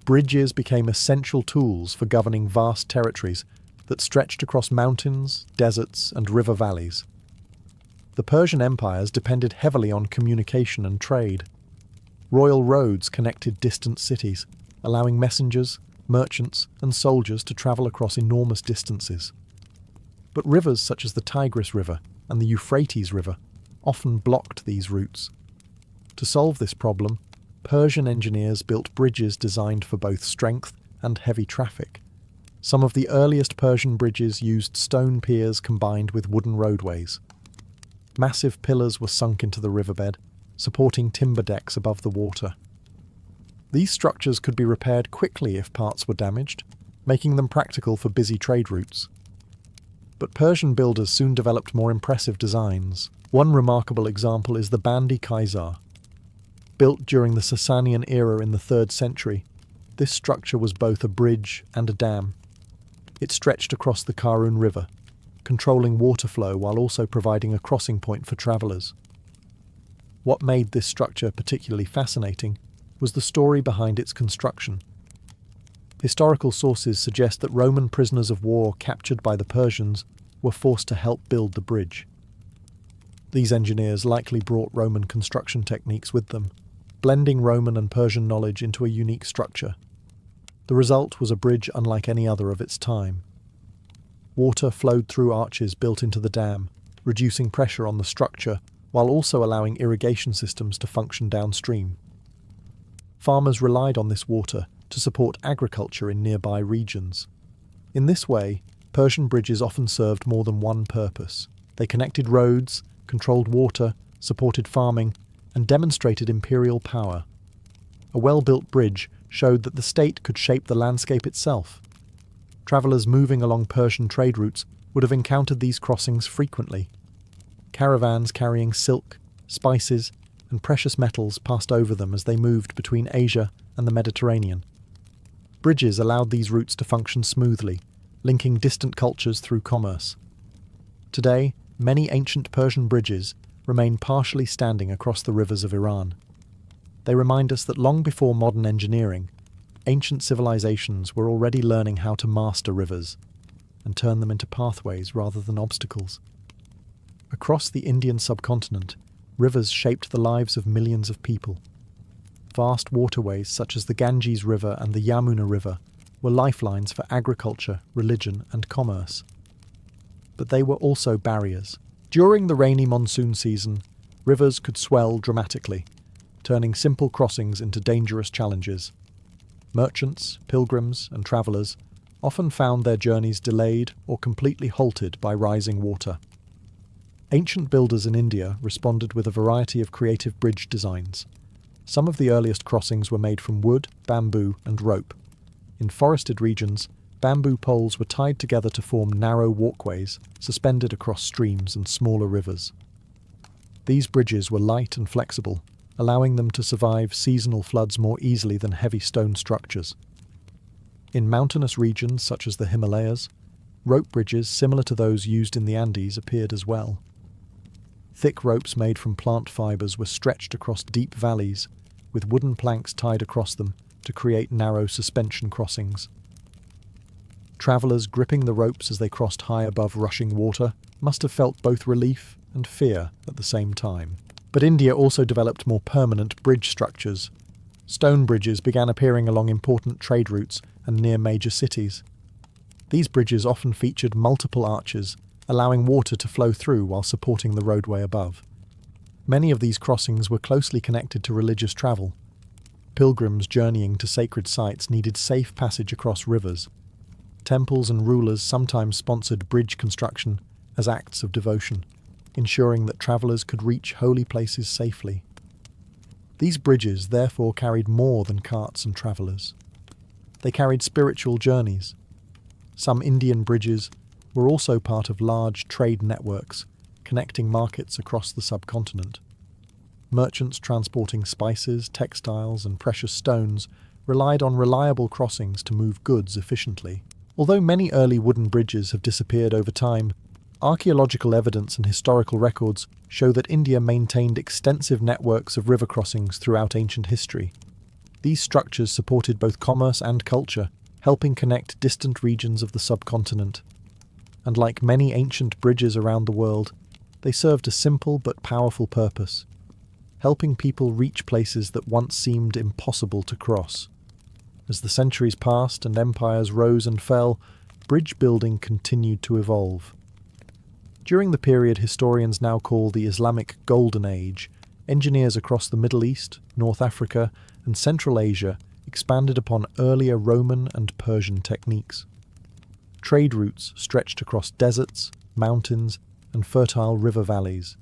bridges became essential tools for governing vast territories that stretched across mountains, deserts, and river valleys. The Persian empires depended heavily on communication and trade. Royal roads connected distant cities, allowing messengers, merchants, and soldiers to travel across enormous distances. But rivers such as the Tigris River and the Euphrates River often blocked these routes. To solve this problem, Persian engineers built bridges designed for both strength and heavy traffic. Some of the earliest Persian bridges used stone piers combined with wooden roadways. Massive pillars were sunk into the riverbed, supporting timber decks above the water. These structures could be repaired quickly if parts were damaged, making them practical for busy trade routes. But Persian builders soon developed more impressive designs. One remarkable example is the Bandi Kaisar. Built during the Sasanian era in the 3rd century, this structure was both a bridge and a dam. It stretched across the Karun River, controlling water flow while also providing a crossing point for travellers. What made this structure particularly fascinating was the story behind its construction. Historical sources suggest that Roman prisoners of war captured by the Persians were forced to help build the bridge. These engineers likely brought Roman construction techniques with them, blending Roman and Persian knowledge into a unique structure. The result was a bridge unlike any other of its time. Water flowed through arches built into the dam, reducing pressure on the structure while also allowing irrigation systems to function downstream. Farmers relied on this water to support agriculture in nearby regions. In this way, Persian bridges often served more than one purpose. They connected roads, controlled water, supported farming, and demonstrated imperial power. A well-built bridge showed that the state could shape the landscape itself. Travellers moving along Persian trade routes would have encountered these crossings frequently. Caravans carrying silk, spices, and precious metals passed over them as they moved between Asia and the Mediterranean. Bridges allowed these routes to function smoothly, linking distant cultures through commerce. Today, many ancient Persian bridges remain partially standing across the rivers of Iran. They remind us that long before modern engineering, ancient civilizations were already learning how to master rivers and turn them into pathways rather than obstacles. Across the Indian subcontinent, rivers shaped the lives of millions of people. Vast waterways such as the Ganges River and the Yamuna River were lifelines for agriculture, religion, and commerce. But they were also barriers. During the rainy monsoon season, rivers could swell dramatically, turning simple crossings into dangerous challenges. Merchants, pilgrims, and travellers often found their journeys delayed or completely halted by rising water. Ancient builders in India responded with a variety of creative bridge designs. Some of the earliest crossings were made from wood, bamboo, and rope. In forested regions, bamboo poles were tied together to form narrow walkways suspended across streams and smaller rivers. These bridges were light and flexible, allowing them to survive seasonal floods more easily than heavy stone structures. In mountainous regions such as the Himalayas, rope bridges similar to those used in the Andes appeared as well. Thick ropes made from plant fibres were stretched across deep valleys, with wooden planks tied across them to create narrow suspension crossings. Travellers gripping the ropes as they crossed high above rushing water must have felt both relief and fear at the same time. But India also developed more permanent bridge structures. Stone bridges began appearing along important trade routes and near major cities. These bridges often featured multiple arches, allowing water to flow through while supporting the roadway above. Many of these crossings were closely connected to religious travel. Pilgrims journeying to sacred sites needed safe passage across rivers. Temples and rulers sometimes sponsored bridge construction as acts of devotion, ensuring that travellers could reach holy places safely. These bridges therefore carried more than carts and travellers. They carried spiritual journeys. Some Indian bridges were also part of large trade networks, connecting markets across the subcontinent. Merchants transporting spices, textiles, and precious stones relied on reliable crossings to move goods efficiently. Although many early wooden bridges have disappeared over time, archaeological evidence and historical records show that India maintained extensive networks of river crossings throughout ancient history. These structures supported both commerce and culture, helping connect distant regions of the subcontinent. And like many ancient bridges around the world, they served a simple but powerful purpose, helping people reach places that once seemed impossible to cross. As the centuries passed and empires rose and fell, bridge building continued to evolve. During the period historians now call the Islamic Golden Age, engineers across the Middle East, North Africa, and Central Asia expanded upon earlier Roman and Persian techniques. Trade routes stretched across deserts, mountains, and fertile river valleys.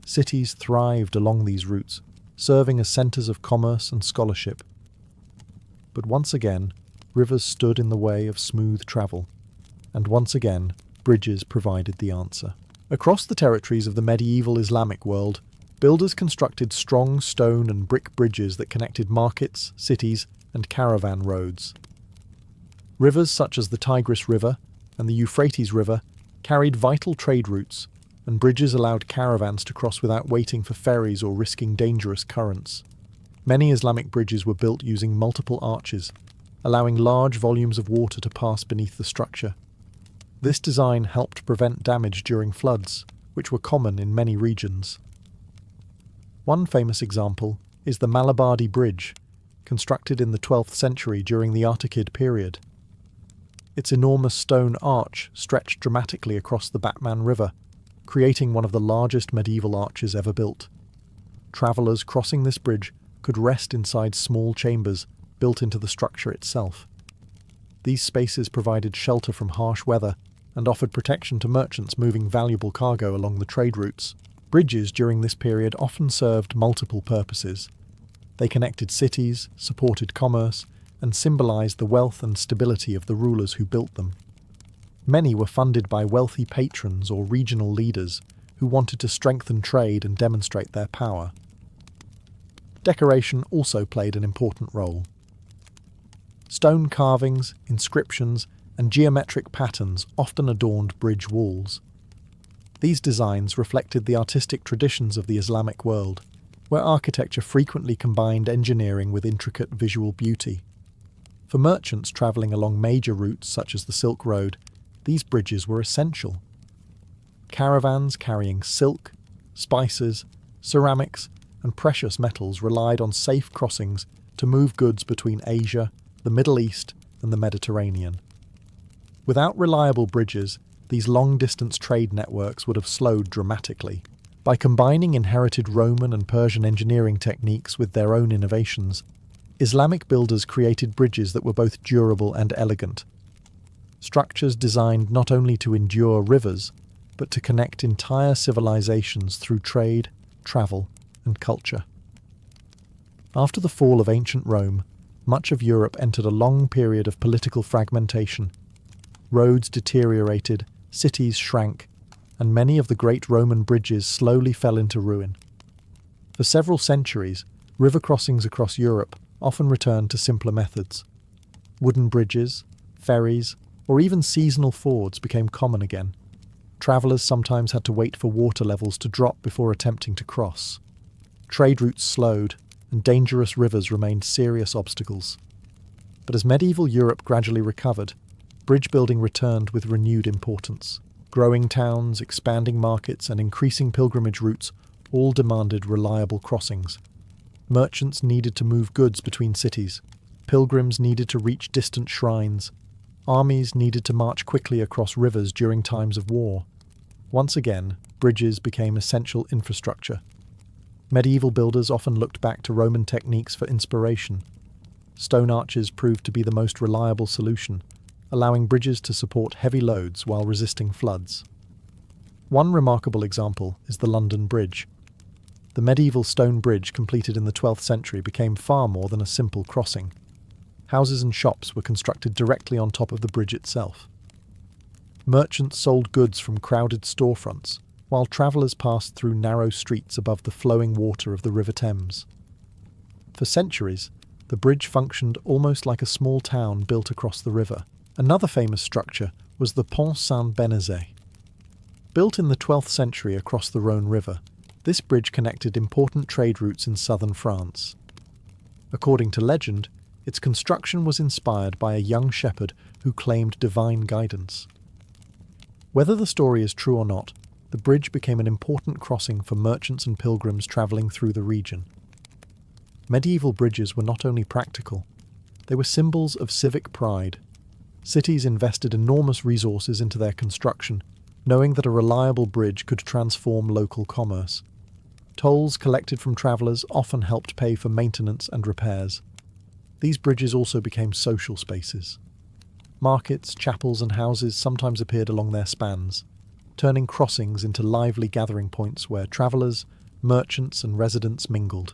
Cities thrived along these routes, serving as centres of commerce and scholarship. But once again, rivers stood in the way of smooth travel, and once again, bridges provided the answer. Across the territories of the medieval Islamic world, Builders constructed strong stone and brick bridges that connected markets, cities, and caravan roads. Rivers such as the Tigris River and the Euphrates River carried vital trade routes, and bridges allowed caravans to cross without waiting for ferries or risking dangerous currents. Many Islamic bridges were built using multiple arches, allowing large volumes of water to pass beneath the structure. This design helped prevent damage during floods, which were common in many regions. One famous example is the Malabardi Bridge, constructed in the 12th century during the Artikid period. Its enormous stone arch stretched dramatically across the Batman River, creating one of the largest medieval arches ever built. Travellers crossing this bridge could rest inside small chambers built into the structure itself. These spaces provided shelter from harsh weather and offered protection to merchants moving valuable cargo along the trade routes. Bridges during this period often served multiple purposes. They connected cities, supported commerce, and symbolized the wealth and stability of the rulers who built them. Many were funded by wealthy patrons or regional leaders who wanted to strengthen trade and demonstrate their power. Decoration also played an important role. Stone carvings, inscriptions, and geometric patterns often adorned bridge walls. These designs reflected the artistic traditions of the Islamic world, where architecture frequently combined engineering with intricate visual beauty. For merchants travelling along major routes such as the Silk Road, these bridges were essential. Caravans carrying silk, spices, ceramics, and precious metals relied on safe crossings to move goods between Asia, the Middle East, and the Mediterranean. Without reliable bridges, these long-distance trade networks would have slowed dramatically. By combining inherited Roman and Persian engineering techniques with their own innovations, Islamic builders created bridges that were both durable and elegant. Structures designed not only to endure rivers, but to connect entire civilizations through trade, travel, and culture. After the fall of ancient Rome, much of Europe entered a long period of political fragmentation. Roads deteriorated, cities shrank, and many of the great Roman bridges slowly fell into ruin. For several centuries, river crossings across Europe often returned to simpler methods. Wooden bridges, ferries, or even seasonal fords became common again. Travellers sometimes had to wait for water levels to drop before attempting to cross. Trade routes slowed, and dangerous rivers remained serious obstacles. But as medieval Europe gradually recovered, bridge building returned with renewed importance. Growing towns, expanding markets, and increasing pilgrimage routes all demanded reliable crossings. Merchants needed to move goods between cities. Pilgrims needed to reach distant shrines. Armies needed to march quickly across rivers during times of war. Once again, bridges became essential infrastructure. Medieval builders often looked back to Roman techniques for inspiration. Stone arches proved to be the most reliable solution, allowing bridges to support heavy loads while resisting floods. One remarkable example is the London Bridge. The medieval stone bridge completed in the 12th century became far more than a simple crossing. Houses and shops were constructed directly on top of the bridge itself. Merchants sold goods from crowded storefronts, while travellers passed through narrow streets above the flowing water of the River Thames. For centuries, the bridge functioned almost like a small town built across the river. Another famous structure was the Pont Saint-Benazet. Built in the 12th century across the Rhône River, this bridge connected important trade routes in southern France. According to legend, its construction was inspired by a young shepherd who claimed divine guidance. Whether the story is true or not, the bridge became an important crossing for merchants and pilgrims travelling through the region. Medieval bridges were not only practical, they were symbols of civic pride. Cities invested enormous resources into their construction, knowing that a reliable bridge could transform local commerce. Tolls collected from travellers often helped pay for maintenance and repairs. These bridges also became social spaces. Markets, chapels, and houses sometimes appeared along their spans, turning crossings into lively gathering points where travellers, merchants, and residents mingled.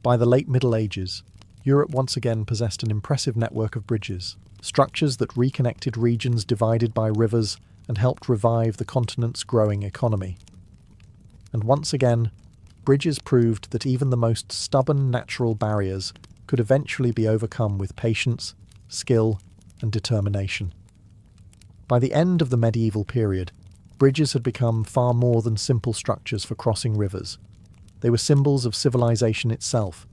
By the late Middle Ages, Europe once again possessed an impressive network of bridges, structures that reconnected regions divided by rivers and helped revive the continent's growing economy. And once again, bridges proved that even the most stubborn natural barriers could eventually be overcome with patience, skill, and determination. By the end of the medieval period, bridges had become far more than simple structures for crossing rivers. They were symbols of civilization itself,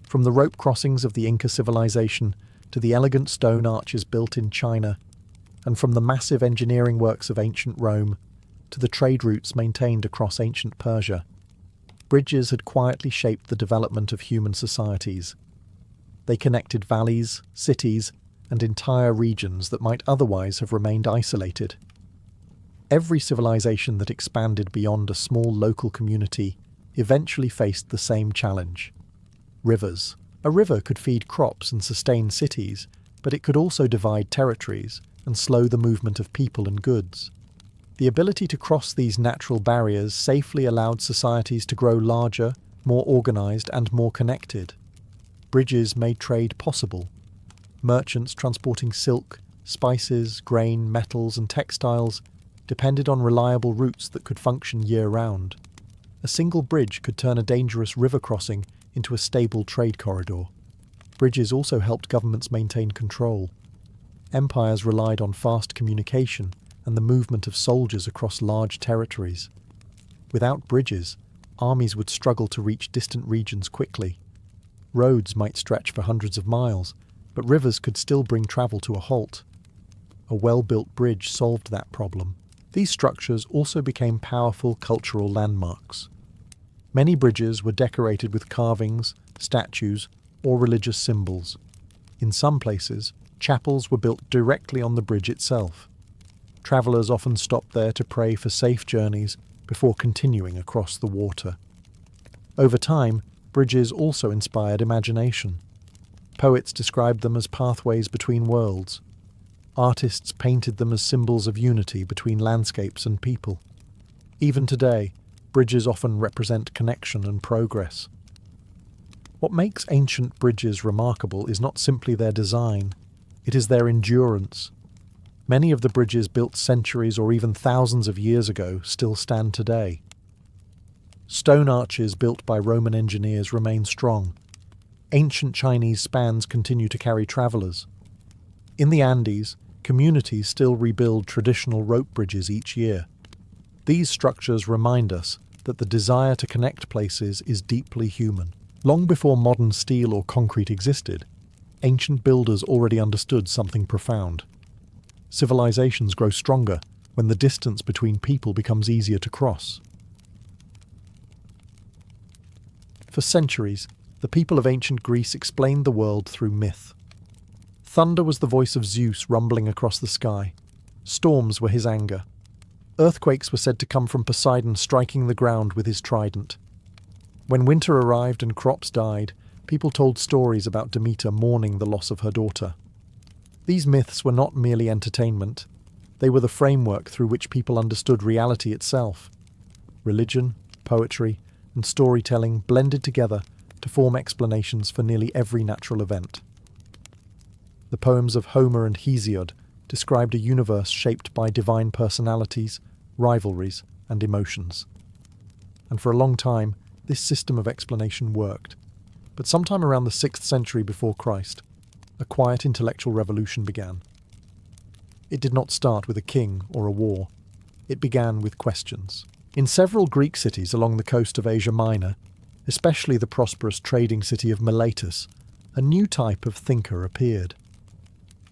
from the rope crossings of the Inca civilization to the elegant stone arches built in China, and from the massive engineering works of ancient Rome to the trade routes maintained across ancient Persia. Bridges had quietly shaped the development of human societies. They connected valleys, cities, and entire regions that might otherwise have remained isolated. Every civilization that expanded beyond a small local community eventually faced the same challenge: rivers. A river could feed crops and sustain cities, but it could also divide territories and slow the movement of people and goods. The ability to cross these natural barriers safely allowed societies to grow larger, more organized, and more connected. Bridges made trade possible. Merchants transporting silk, spices, grain, metals, and textiles depended on reliable routes that could function year-round. A single bridge could turn a dangerous river crossing into a stable trade corridor. Bridges also helped governments maintain control. Empires relied on fast communication and the movement of soldiers across large territories. Without bridges, armies would struggle to reach distant regions quickly. Roads might stretch for hundreds of miles, but rivers could still bring travel to a halt. A well-built bridge solved that problem. These structures also became powerful cultural landmarks. Many bridges were decorated with carvings, statues, or religious symbols. In some places, chapels were built directly on the bridge itself. Travelers often stopped there to pray for safe journeys before continuing across the water. Over time, bridges also inspired imagination. Poets described them as pathways between worlds. Artists painted them as symbols of unity between landscapes and people. Even today, bridges often represent connection and progress. What makes ancient bridges remarkable is not simply their design, it is their endurance. Many of the bridges built centuries or even thousands of years ago still stand today. Stone arches built by Roman engineers remain strong. Ancient Chinese spans continue to carry travelers. In the Andes, communities still rebuild traditional rope bridges each year. These structures remind us that the desire to connect places is deeply human. Long before modern steel or concrete existed, ancient builders already understood something profound. Civilizations grow stronger when the distance between people becomes easier to cross. For centuries, the people of ancient Greece explained the world through myth. Thunder was the voice of Zeus rumbling across the sky. Storms were his anger. Earthquakes were said to come from Poseidon striking the ground with his trident. When winter arrived and crops died, people told stories about Demeter mourning the loss of her daughter. These myths were not merely entertainment. They were the framework through which people understood reality itself. Religion, poetry, and storytelling blended together to form explanations for nearly every natural event. The poems of Homer and Hesiod described a universe shaped by divine personalities, rivalries, and emotions. And for a long time, this system of explanation worked. But sometime around the 6th century before Christ, a quiet intellectual revolution began. It did not start with a king or a war. It began with questions. In several Greek cities along the coast of Asia Minor, especially the prosperous trading city of Miletus, a new type of thinker appeared.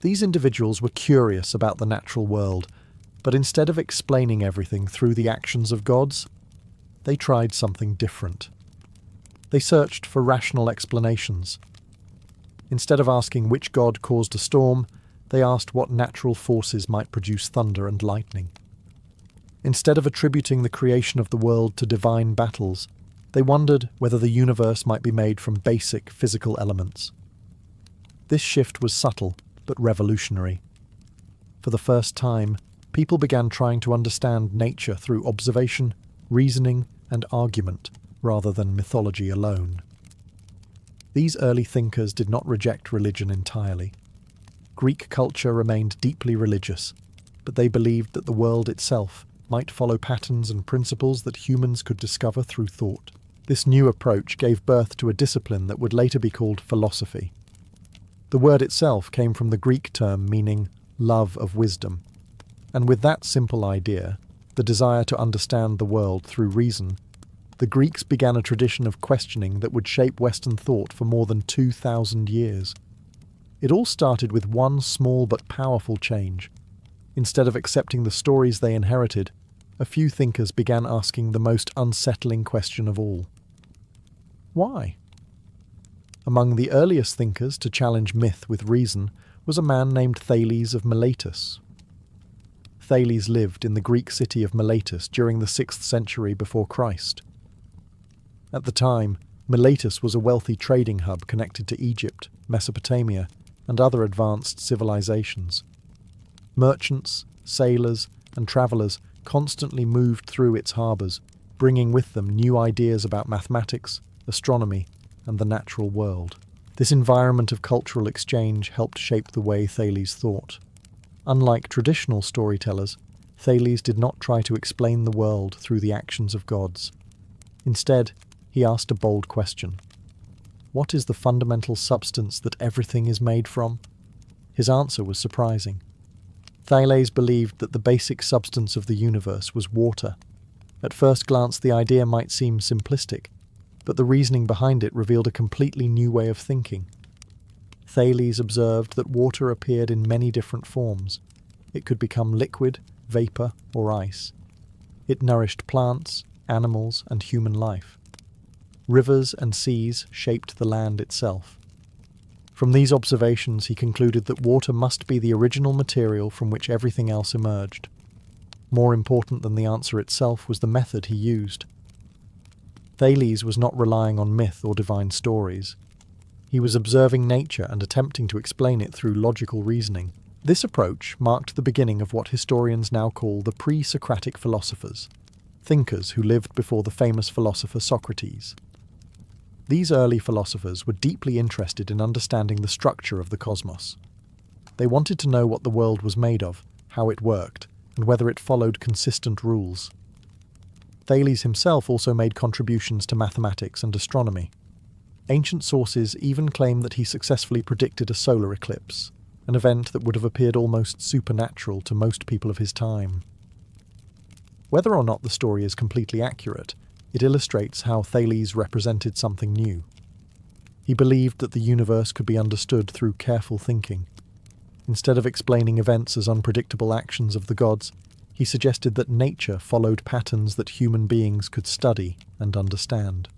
These individuals were curious about the natural world, but instead of explaining everything through the actions of gods, they tried something different. They searched for rational explanations. Instead of asking which god caused a storm, they asked what natural forces might produce thunder and lightning. Instead of attributing the creation of the world to divine battles, they wondered whether the universe might be made from basic physical elements. This shift was subtle, but revolutionary. For the first time, people began trying to understand nature through observation, reasoning, and argument, rather than mythology alone. These early thinkers did not reject religion entirely. Greek culture remained deeply religious, but they believed that the world itself might follow patterns and principles that humans could discover through thought. This new approach gave birth to a discipline that would later be called philosophy. The word itself came from the Greek term meaning love of wisdom, and with that simple idea, the desire to understand the world through reason, the Greeks began a tradition of questioning that would shape Western thought for more than 2,000 years. It all started with one small but powerful change. Instead of accepting the stories they inherited, a few thinkers began asking the most unsettling question of all. Why? Among the earliest thinkers to challenge myth with reason was a man named Thales of Miletus. Thales lived in the Greek city of Miletus during the 6th century before Christ. At the time, Miletus was a wealthy trading hub connected to Egypt, Mesopotamia, and other advanced civilizations. Merchants, sailors, and travelers constantly moved through its harbors, bringing with them new ideas about mathematics, astronomy, and the natural world. This environment of cultural exchange helped shape the way Thales thought. Unlike traditional storytellers, Thales did not try to explain the world through the actions of gods. Instead, he asked a bold question. What is the fundamental substance that everything is made from? His answer was surprising. Thales believed that the basic substance of the universe was water. At first glance, the idea might seem simplistic, but the reasoning behind it revealed a completely new way of thinking. Thales observed that water appeared in many different forms. It could become liquid, vapor, or ice. It nourished plants, animals, and human life. Rivers and seas shaped the land itself. From these observations, he concluded that water must be the original material from which everything else emerged. More important than the answer itself was the method he used. Thales was not relying on myth or divine stories. He was observing nature and attempting to explain it through logical reasoning. This approach marked the beginning of what historians now call the pre-Socratic philosophers, thinkers who lived before the famous philosopher Socrates. These early philosophers were deeply interested in understanding the structure of the cosmos. They wanted to know what the world was made of, how it worked, and whether it followed consistent rules. Thales himself also made contributions to mathematics and astronomy. Ancient sources even claim that he successfully predicted a solar eclipse, an event that would have appeared almost supernatural to most people of his time. Whether or not the story is completely accurate, it illustrates how Thales represented something new. He believed that the universe could be understood through careful thinking. Instead of explaining events as unpredictable actions of the gods, he suggested that nature followed patterns that human beings could study and understand.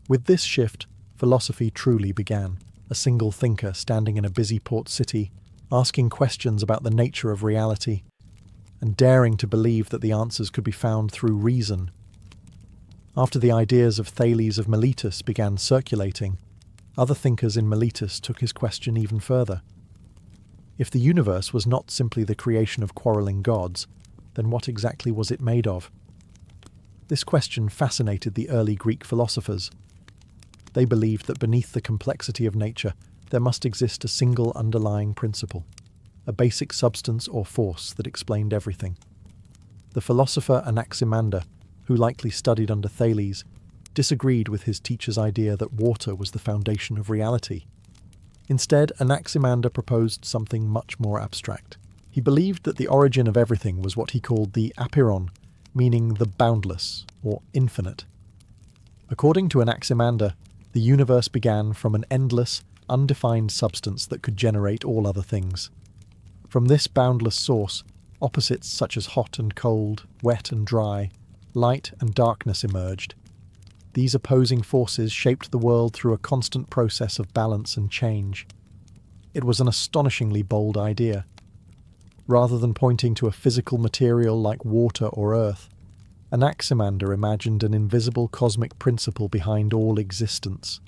With this shift, philosophy truly began, a single thinker standing in a busy port city, asking questions about the nature of reality, and daring to believe that the answers could be found through reason. After the ideas of Thales of Miletus began circulating, other thinkers in Miletus took his question even further. If the universe was not simply the creation of quarrelling gods, then what exactly was it made of? This question fascinated the early Greek philosophers. They believed that beneath the complexity of nature, there must exist a single underlying principle, a basic substance or force that explained everything. The philosopher Anaximander, who likely studied under Thales, disagreed with his teacher's idea that water was the foundation of reality. Instead, Anaximander proposed something much more abstract. He believed that the origin of everything was what he called the apeiron, meaning the boundless, or infinite. According to Anaximander, the universe began from an endless, undefined substance that could generate all other things. From this boundless source, opposites such as hot and cold, wet and dry, light and darkness emerged. These opposing forces shaped the world through a constant process of balance and change. It was an astonishingly bold idea. Rather than pointing to a physical material like water or earth, Anaximander imagined an invisible cosmic principle behind all existence.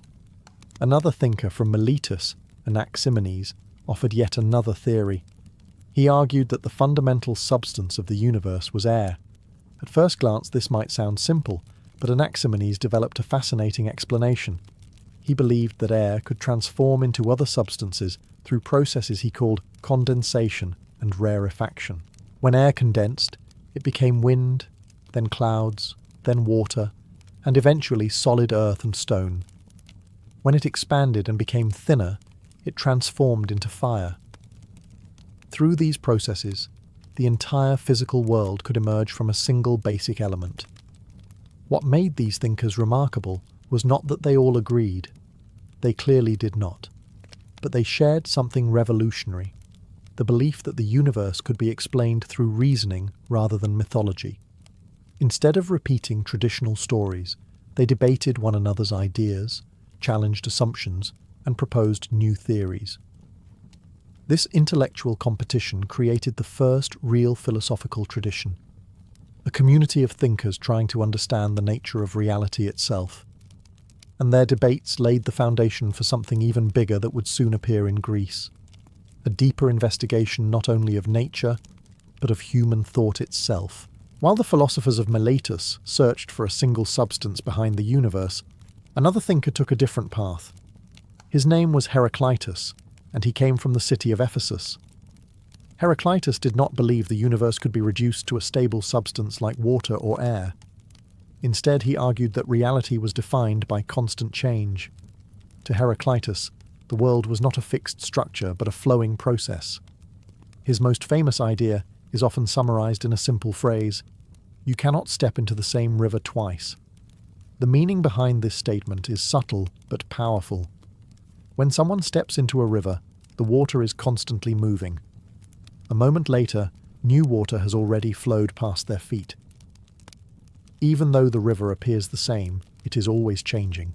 Another thinker from Miletus, Anaximenes, offered yet another theory. He argued that the fundamental substance of the universe was air. At first glance, this might sound simple, but Anaximenes developed a fascinating explanation. He believed that air could transform into other substances through processes he called condensation and rarefaction. When air condensed, it became wind, then clouds, then water, and eventually solid earth and stone. When it expanded and became thinner, it transformed into fire. Through these processes, the entire physical world could emerge from a single basic element. What made these thinkers remarkable was not that they all agreed. They clearly did not. But they shared something revolutionary, the belief that the universe could be explained through reasoning rather than mythology. Instead of repeating traditional stories, they debated one another's ideas, challenged assumptions, and proposed new theories. This intellectual competition created the first real philosophical tradition, a community of thinkers trying to understand the nature of reality itself. And their debates laid the foundation for something even bigger that would soon appear in Greece, a deeper investigation not only of nature, but of human thought itself. While the philosophers of Miletus searched for a single substance behind the universe, another thinker took a different path. His name was Heraclitus, and he came from the city of Ephesus. Heraclitus did not believe the universe could be reduced to a stable substance like water or air. Instead, he argued that reality was defined by constant change. To Heraclitus, the world was not a fixed structure but a flowing process. His most famous idea is often summarized in a simple phrase: "You cannot step into the same river twice." The meaning behind this statement is subtle but powerful. When someone steps into a river, the water is constantly moving. A moment later, new water has already flowed past their feet. Even though the river appears the same, it is always changing.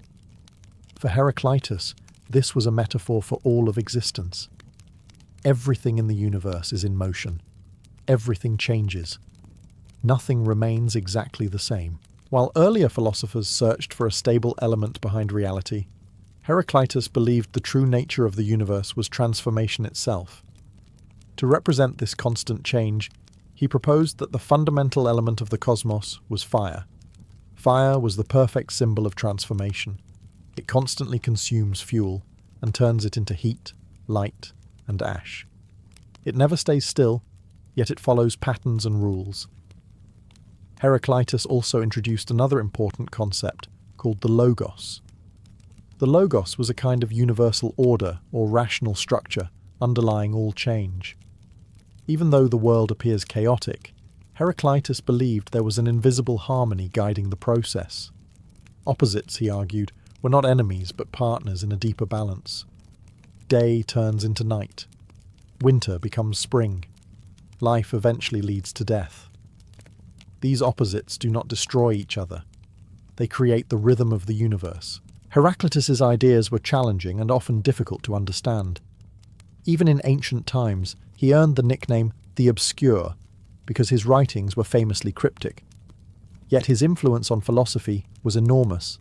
For Heraclitus, this was a metaphor for all of existence. Everything in the universe is in motion. Everything changes. Nothing remains exactly the same. While earlier philosophers searched for a stable element behind reality, Heraclitus believed the true nature of the universe was transformation itself. To represent this constant change, he proposed that the fundamental element of the cosmos was fire. Fire was the perfect symbol of transformation. It constantly consumes fuel and turns it into heat, light, and ash. It never stays still, yet it follows patterns and rules. Heraclitus also introduced another important concept called the logos. The logos was a kind of universal order or rational structure underlying all change. Even though the world appears chaotic, Heraclitus believed there was an invisible harmony guiding the process. Opposites, he argued, were not enemies but partners in a deeper balance. Day turns into night. Winter becomes spring. Life eventually leads to death. These opposites do not destroy each other. They create the rhythm of the universe. Heraclitus's ideas were challenging and often difficult to understand. Even in ancient times, he earned the nickname the Obscure because his writings were famously cryptic. Yet his influence on philosophy was enormous.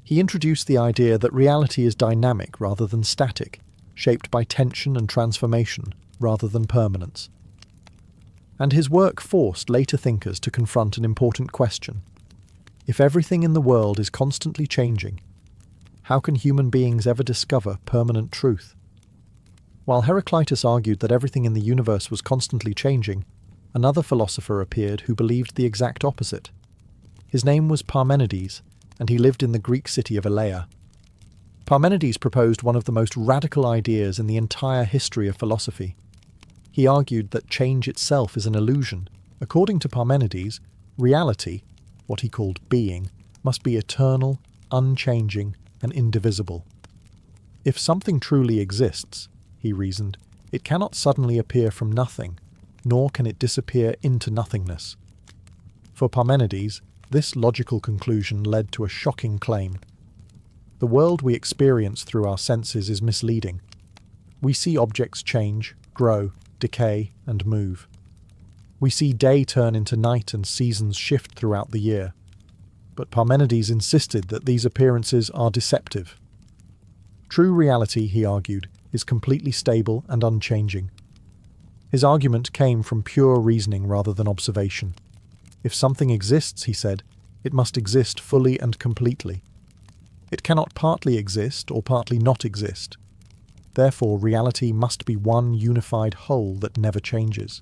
He introduced the idea that reality is dynamic rather than static, shaped by tension and transformation rather than permanence. And his work forced later thinkers to confront an important question. If everything in the world is constantly changing, how can human beings ever discover permanent truth? While Heraclitus argued that everything in the universe was constantly changing, another philosopher appeared who believed the exact opposite. His name was Parmenides, and he lived in the Greek city of Elea. Parmenides proposed one of the most radical ideas in the entire history of philosophy. He argued that change itself is an illusion. According to Parmenides, reality, what he called being, must be eternal, unchanging, and indivisible. If something truly exists, he reasoned, it cannot suddenly appear from nothing, nor can it disappear into nothingness. For Parmenides, this logical conclusion led to a shocking claim. The world we experience through our senses is misleading. We see objects change, grow, decay, and move. We see day turn into night and seasons shift throughout the year. But Parmenides insisted that these appearances are deceptive. True reality, he argued, is completely stable and unchanging. His argument came from pure reasoning rather than observation. If something exists, he said, it must exist fully and completely. It cannot partly exist or partly not exist. Therefore, reality must be one unified whole that never changes.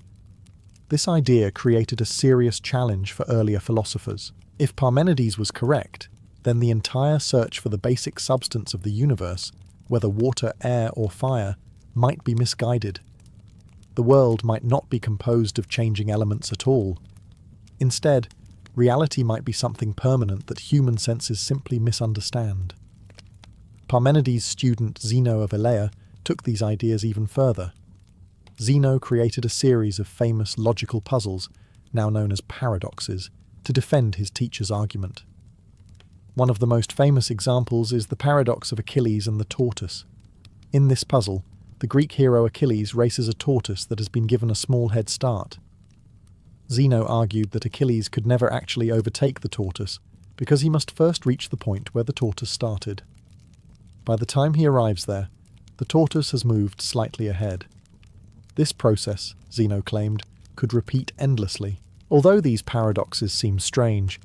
This idea created a serious challenge for earlier philosophers. If Parmenides was correct, then the entire search for the basic substance of the universe, whether water, air, or fire, might be misguided. The world might not be composed of changing elements at all. Instead, reality might be something permanent that human senses simply misunderstand. Parmenides' student Zeno of Elea took these ideas even further. Zeno created a series of famous logical puzzles, now known as paradoxes, to defend his teacher's argument. One of the most famous examples is the paradox of Achilles and the tortoise. In this puzzle, the Greek hero Achilles races a tortoise that has been given a small head start. Zeno argued that Achilles could never actually overtake the tortoise because he must first reach the point where the tortoise started. By the time he arrives there, the tortoise has moved slightly ahead. This process, Zeno claimed, could repeat endlessly. Although these paradoxes seem strange,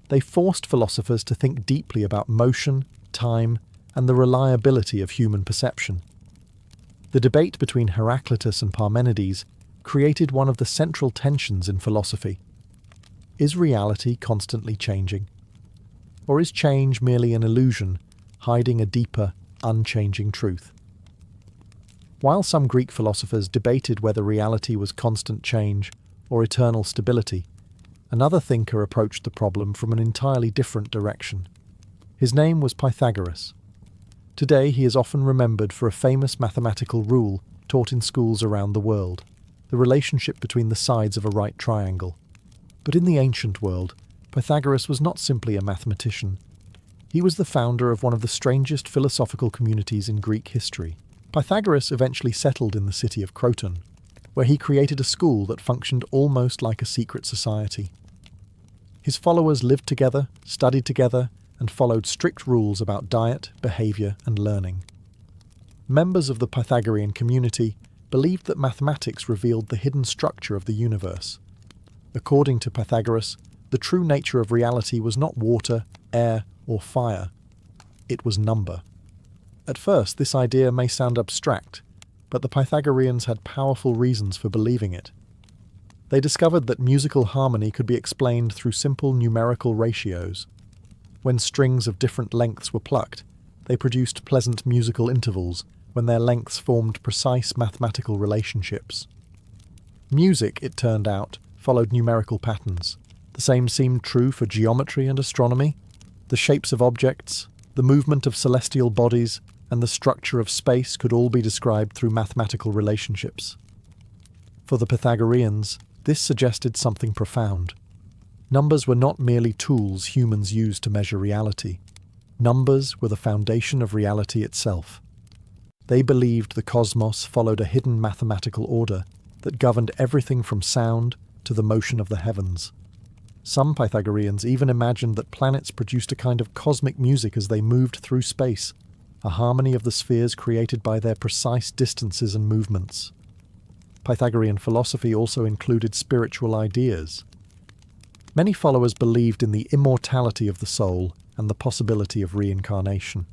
they forced philosophers to think deeply about motion, time, and the reliability of human perception. The debate between Heraclitus and Parmenides created one of the central tensions in philosophy. Is reality constantly changing? Or is change merely an illusion, hiding a deeper, unchanging truth? While some Greek philosophers debated whether reality was constant change or eternal stability, another thinker approached the problem from an entirely different direction. His name was Pythagoras. Today he is often remembered for a famous mathematical rule taught in schools around the world, the relationship between the sides of a right triangle. But in the ancient world, Pythagoras was not simply a mathematician. He was the founder of one of the strangest philosophical communities in Greek history. Pythagoras eventually settled in the city of Croton, where he created a school that functioned almost like a secret society. His followers lived together, studied together, and followed strict rules about diet, behavior, and learning. Members of the Pythagorean community believed that mathematics revealed the hidden structure of the universe. According to Pythagoras, the true nature of reality was not water, air, or fire. It was number. At first, this idea may sound abstract, but the Pythagoreans had powerful reasons for believing it. They discovered that musical harmony could be explained through simple numerical ratios. When strings of different lengths were plucked, they produced pleasant musical intervals when their lengths formed precise mathematical relationships. Music, it turned out, followed numerical patterns. The same seemed true for geometry and astronomy. The shapes of objects, the movement of celestial bodies, and the structure of space could all be described through mathematical relationships. For the Pythagoreans, this suggested something profound. Numbers were not merely tools humans used to measure reality. Numbers were the foundation of reality itself. They believed the cosmos followed a hidden mathematical order that governed everything from sound to the motion of the heavens. Some Pythagoreans even imagined that planets produced a kind of cosmic music as they moved through space, a harmony of the spheres created by their precise distances and movements. Pythagorean philosophy also included spiritual ideas. Many followers believed in the immortality of the soul and the possibility of reincarnation.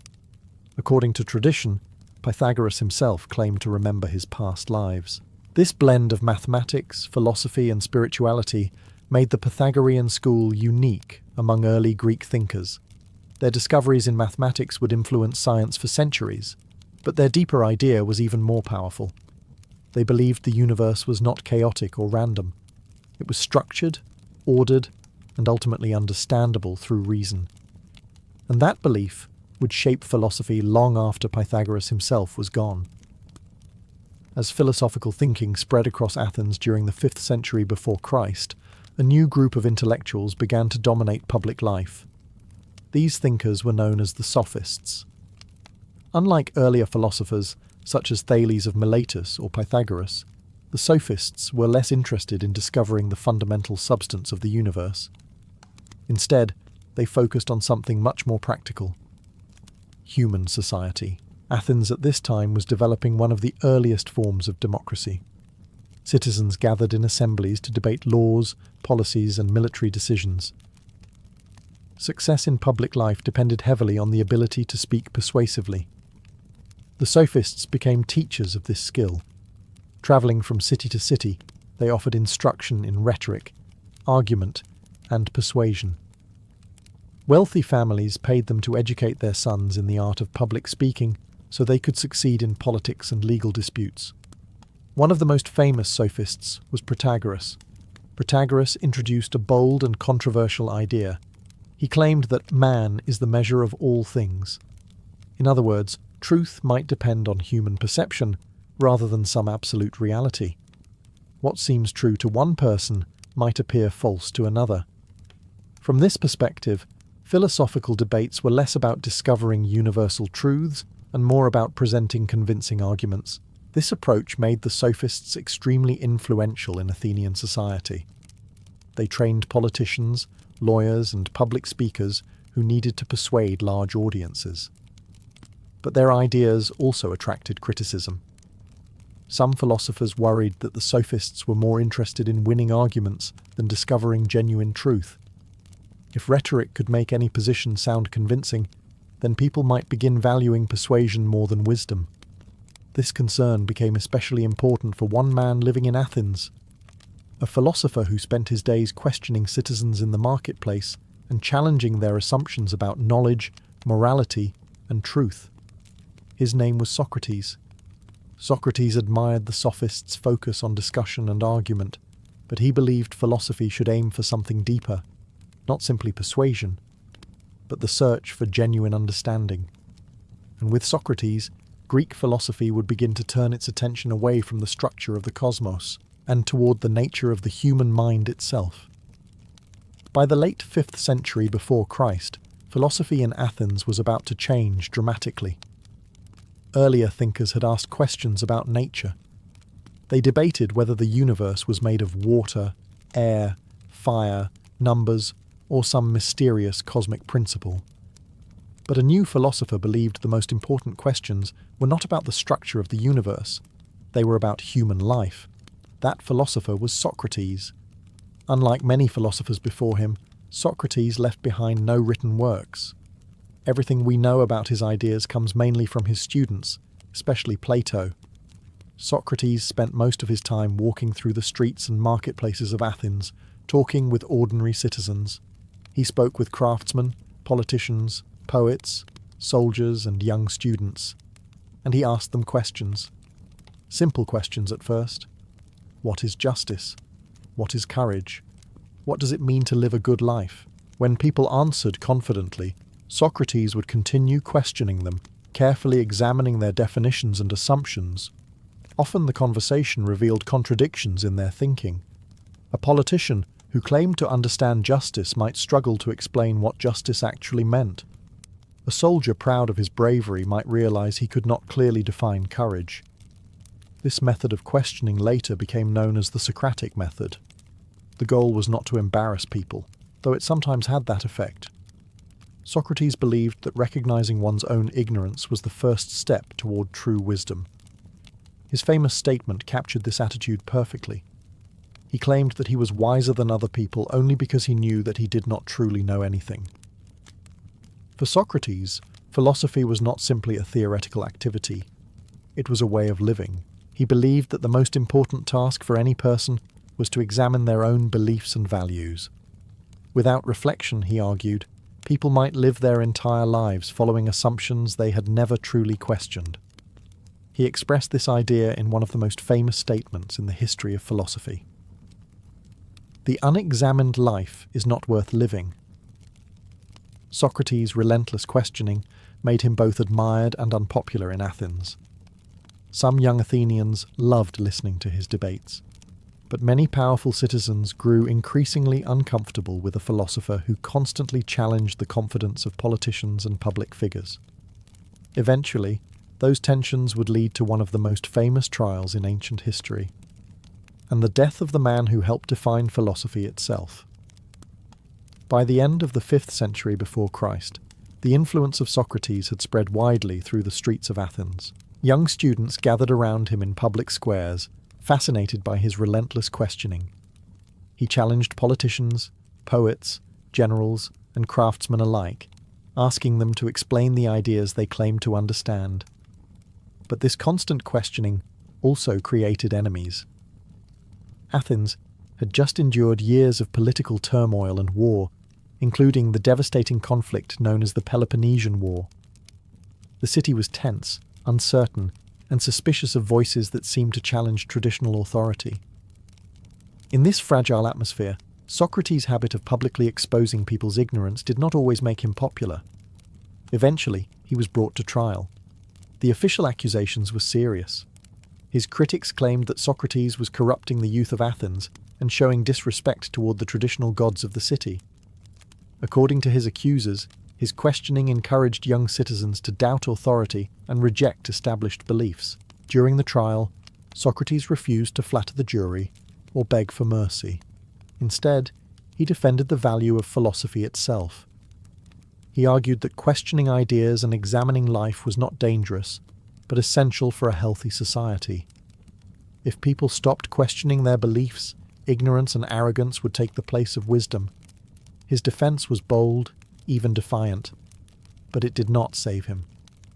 According to tradition, Pythagoras himself claimed to remember his past lives. This blend of mathematics, philosophy, and spirituality made the Pythagorean school unique among early Greek thinkers. Their discoveries in mathematics would influence science for centuries, but their deeper idea was even more powerful. They believed the universe was not chaotic or random. It was structured, ordered, and ultimately understandable through reason. And that belief would shape philosophy long after Pythagoras himself was gone. As philosophical thinking spread across Athens during the 5th century before Christ, a new group of intellectuals began to dominate public life. These thinkers were known as the Sophists. Unlike earlier philosophers, such as Thales of Miletus or Pythagoras, the Sophists were less interested in discovering the fundamental substance of the universe. Instead, they focused on something much more practical: human society. Athens at this time was developing one of the earliest forms of democracy. Citizens gathered in assemblies to debate laws, policies, and military decisions. Success in public life depended heavily on the ability to speak persuasively. The Sophists became teachers of this skill. Travelling from city to city, they offered instruction in rhetoric, argument, and persuasion. Wealthy families paid them to educate their sons in the art of public speaking so they could succeed in politics and legal disputes. One of the most famous sophists was Protagoras. Protagoras introduced a bold and controversial idea. He claimed that man is the measure of all things. In other words, truth might depend on human perception rather than some absolute reality. What seems true to one person might appear false to another. From this perspective, philosophical debates were less about discovering universal truths and more about presenting convincing arguments. This approach made the sophists extremely influential in Athenian society. They trained politicians, lawyers, and public speakers who needed to persuade large audiences. But their ideas also attracted criticism. Some philosophers worried that the sophists were more interested in winning arguments than discovering genuine truth. If rhetoric could make any position sound convincing, then people might begin valuing persuasion more than wisdom. This concern became especially important for one man living in Athens, a philosopher who spent his days questioning citizens in the marketplace and challenging their assumptions about knowledge, morality, and truth. His name was Socrates. Socrates admired the sophists' focus on discussion and argument, but he believed philosophy should aim for something deeper, not simply persuasion, but the search for genuine understanding. And with Socrates, Greek philosophy would begin to turn its attention away from the structure of the cosmos and toward the nature of the human mind itself. By the late 5th century before Christ, philosophy in Athens was about to change dramatically. Earlier thinkers had asked questions about nature. They debated whether the universe was made of water, air, fire, numbers, or some mysterious cosmic principle. But a new philosopher believed the most important questions were not about the structure of the universe. They were about human life. That philosopher was Socrates. Unlike many philosophers before him, Socrates left behind no written works. Everything we know about his ideas comes mainly from his students, especially Plato. Socrates spent most of his time walking through the streets and marketplaces of Athens, talking with ordinary citizens. He spoke with craftsmen, politicians, poets, soldiers, and young students, and he asked them questions. Simple questions at first. What is justice? What is courage? What does it mean to live a good life? When people answered confidently, Socrates would continue questioning them, carefully examining their definitions and assumptions. Often the conversation revealed contradictions in their thinking. A politician who claimed to understand justice might struggle to explain what justice actually meant. A soldier proud of his bravery might realize he could not clearly define courage. This method of questioning later became known as the Socratic method. The goal was not to embarrass people, though it sometimes had that effect. Socrates believed that recognizing one's own ignorance was the first step toward true wisdom. His famous statement captured this attitude perfectly. He claimed that he was wiser than other people only because he knew that he did not truly know anything. For Socrates, philosophy was not simply a theoretical activity. It was a way of living. He believed that the most important task for any person was to examine their own beliefs and values. Without reflection, he argued, people might live their entire lives following assumptions they had never truly questioned. He expressed this idea in one of the most famous statements in the history of philosophy. The unexamined life is not worth living. Socrates' relentless questioning made him both admired and unpopular in Athens. Some young Athenians loved listening to his debates, but many powerful citizens grew increasingly uncomfortable with a philosopher who constantly challenged the confidence of politicians and public figures. Eventually, those tensions would lead to one of the most famous trials in ancient history, and the death of the man who helped define philosophy itself. By the end of the 5th century before Christ, the influence of Socrates had spread widely through the streets of Athens. Young students gathered around him in public squares, fascinated by his relentless questioning. He challenged politicians, poets, generals, and craftsmen alike, asking them to explain the ideas they claimed to understand. But this constant questioning also created enemies. Athens had just endured years of political turmoil and war, including the devastating conflict known as the Peloponnesian War. The city was tense, uncertain, and suspicious of voices that seemed to challenge traditional authority. In this fragile atmosphere, Socrates' habit of publicly exposing people's ignorance did not always make him popular. Eventually, he was brought to trial. The official accusations were serious. His critics claimed that Socrates was corrupting the youth of Athens and showing disrespect toward the traditional gods of the city. According to his accusers, his questioning encouraged young citizens to doubt authority and reject established beliefs. During the trial, Socrates refused to flatter the jury or beg for mercy. Instead, he defended the value of philosophy itself. He argued that questioning ideas and examining life was not dangerous, but essential for a healthy society. If people stopped questioning their beliefs, ignorance and arrogance would take the place of wisdom. His defense was bold, even defiant, but it did not save him.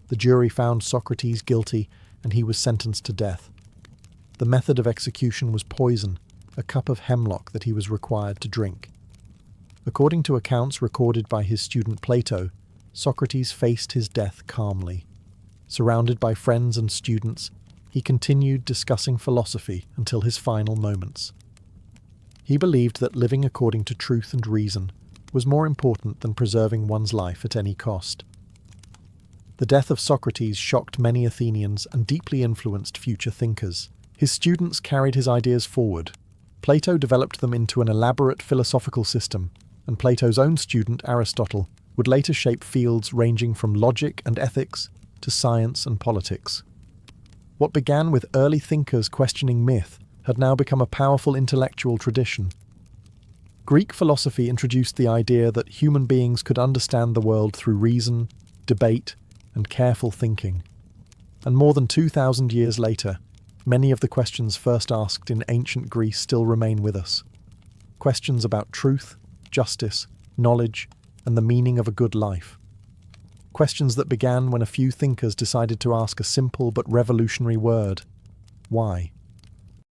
The jury found Socrates guilty, and he was sentenced to death. The method of execution was poison, a cup of hemlock that he was required to drink. According to accounts recorded by his student Plato, Socrates faced his death calmly. Surrounded by friends and students, he continued discussing philosophy until his final moments. He believed that living according to truth and reason was more important than preserving one's life at any cost. The death of Socrates shocked many Athenians and deeply influenced future thinkers. His students carried his ideas forward. Plato developed them into an elaborate philosophical system, and Plato's own student, Aristotle, would later shape fields ranging from logic and ethics to science and politics. What began with early thinkers questioning myth had now become a powerful intellectual tradition. Greek philosophy introduced the idea that human beings could understand the world through reason, debate, and careful thinking. And more than 2,000 years later, many of the questions first asked in ancient Greece still remain with us. Questions about truth, justice, knowledge, and the meaning of a good life. Questions that began when a few thinkers decided to ask a simple but revolutionary word: why?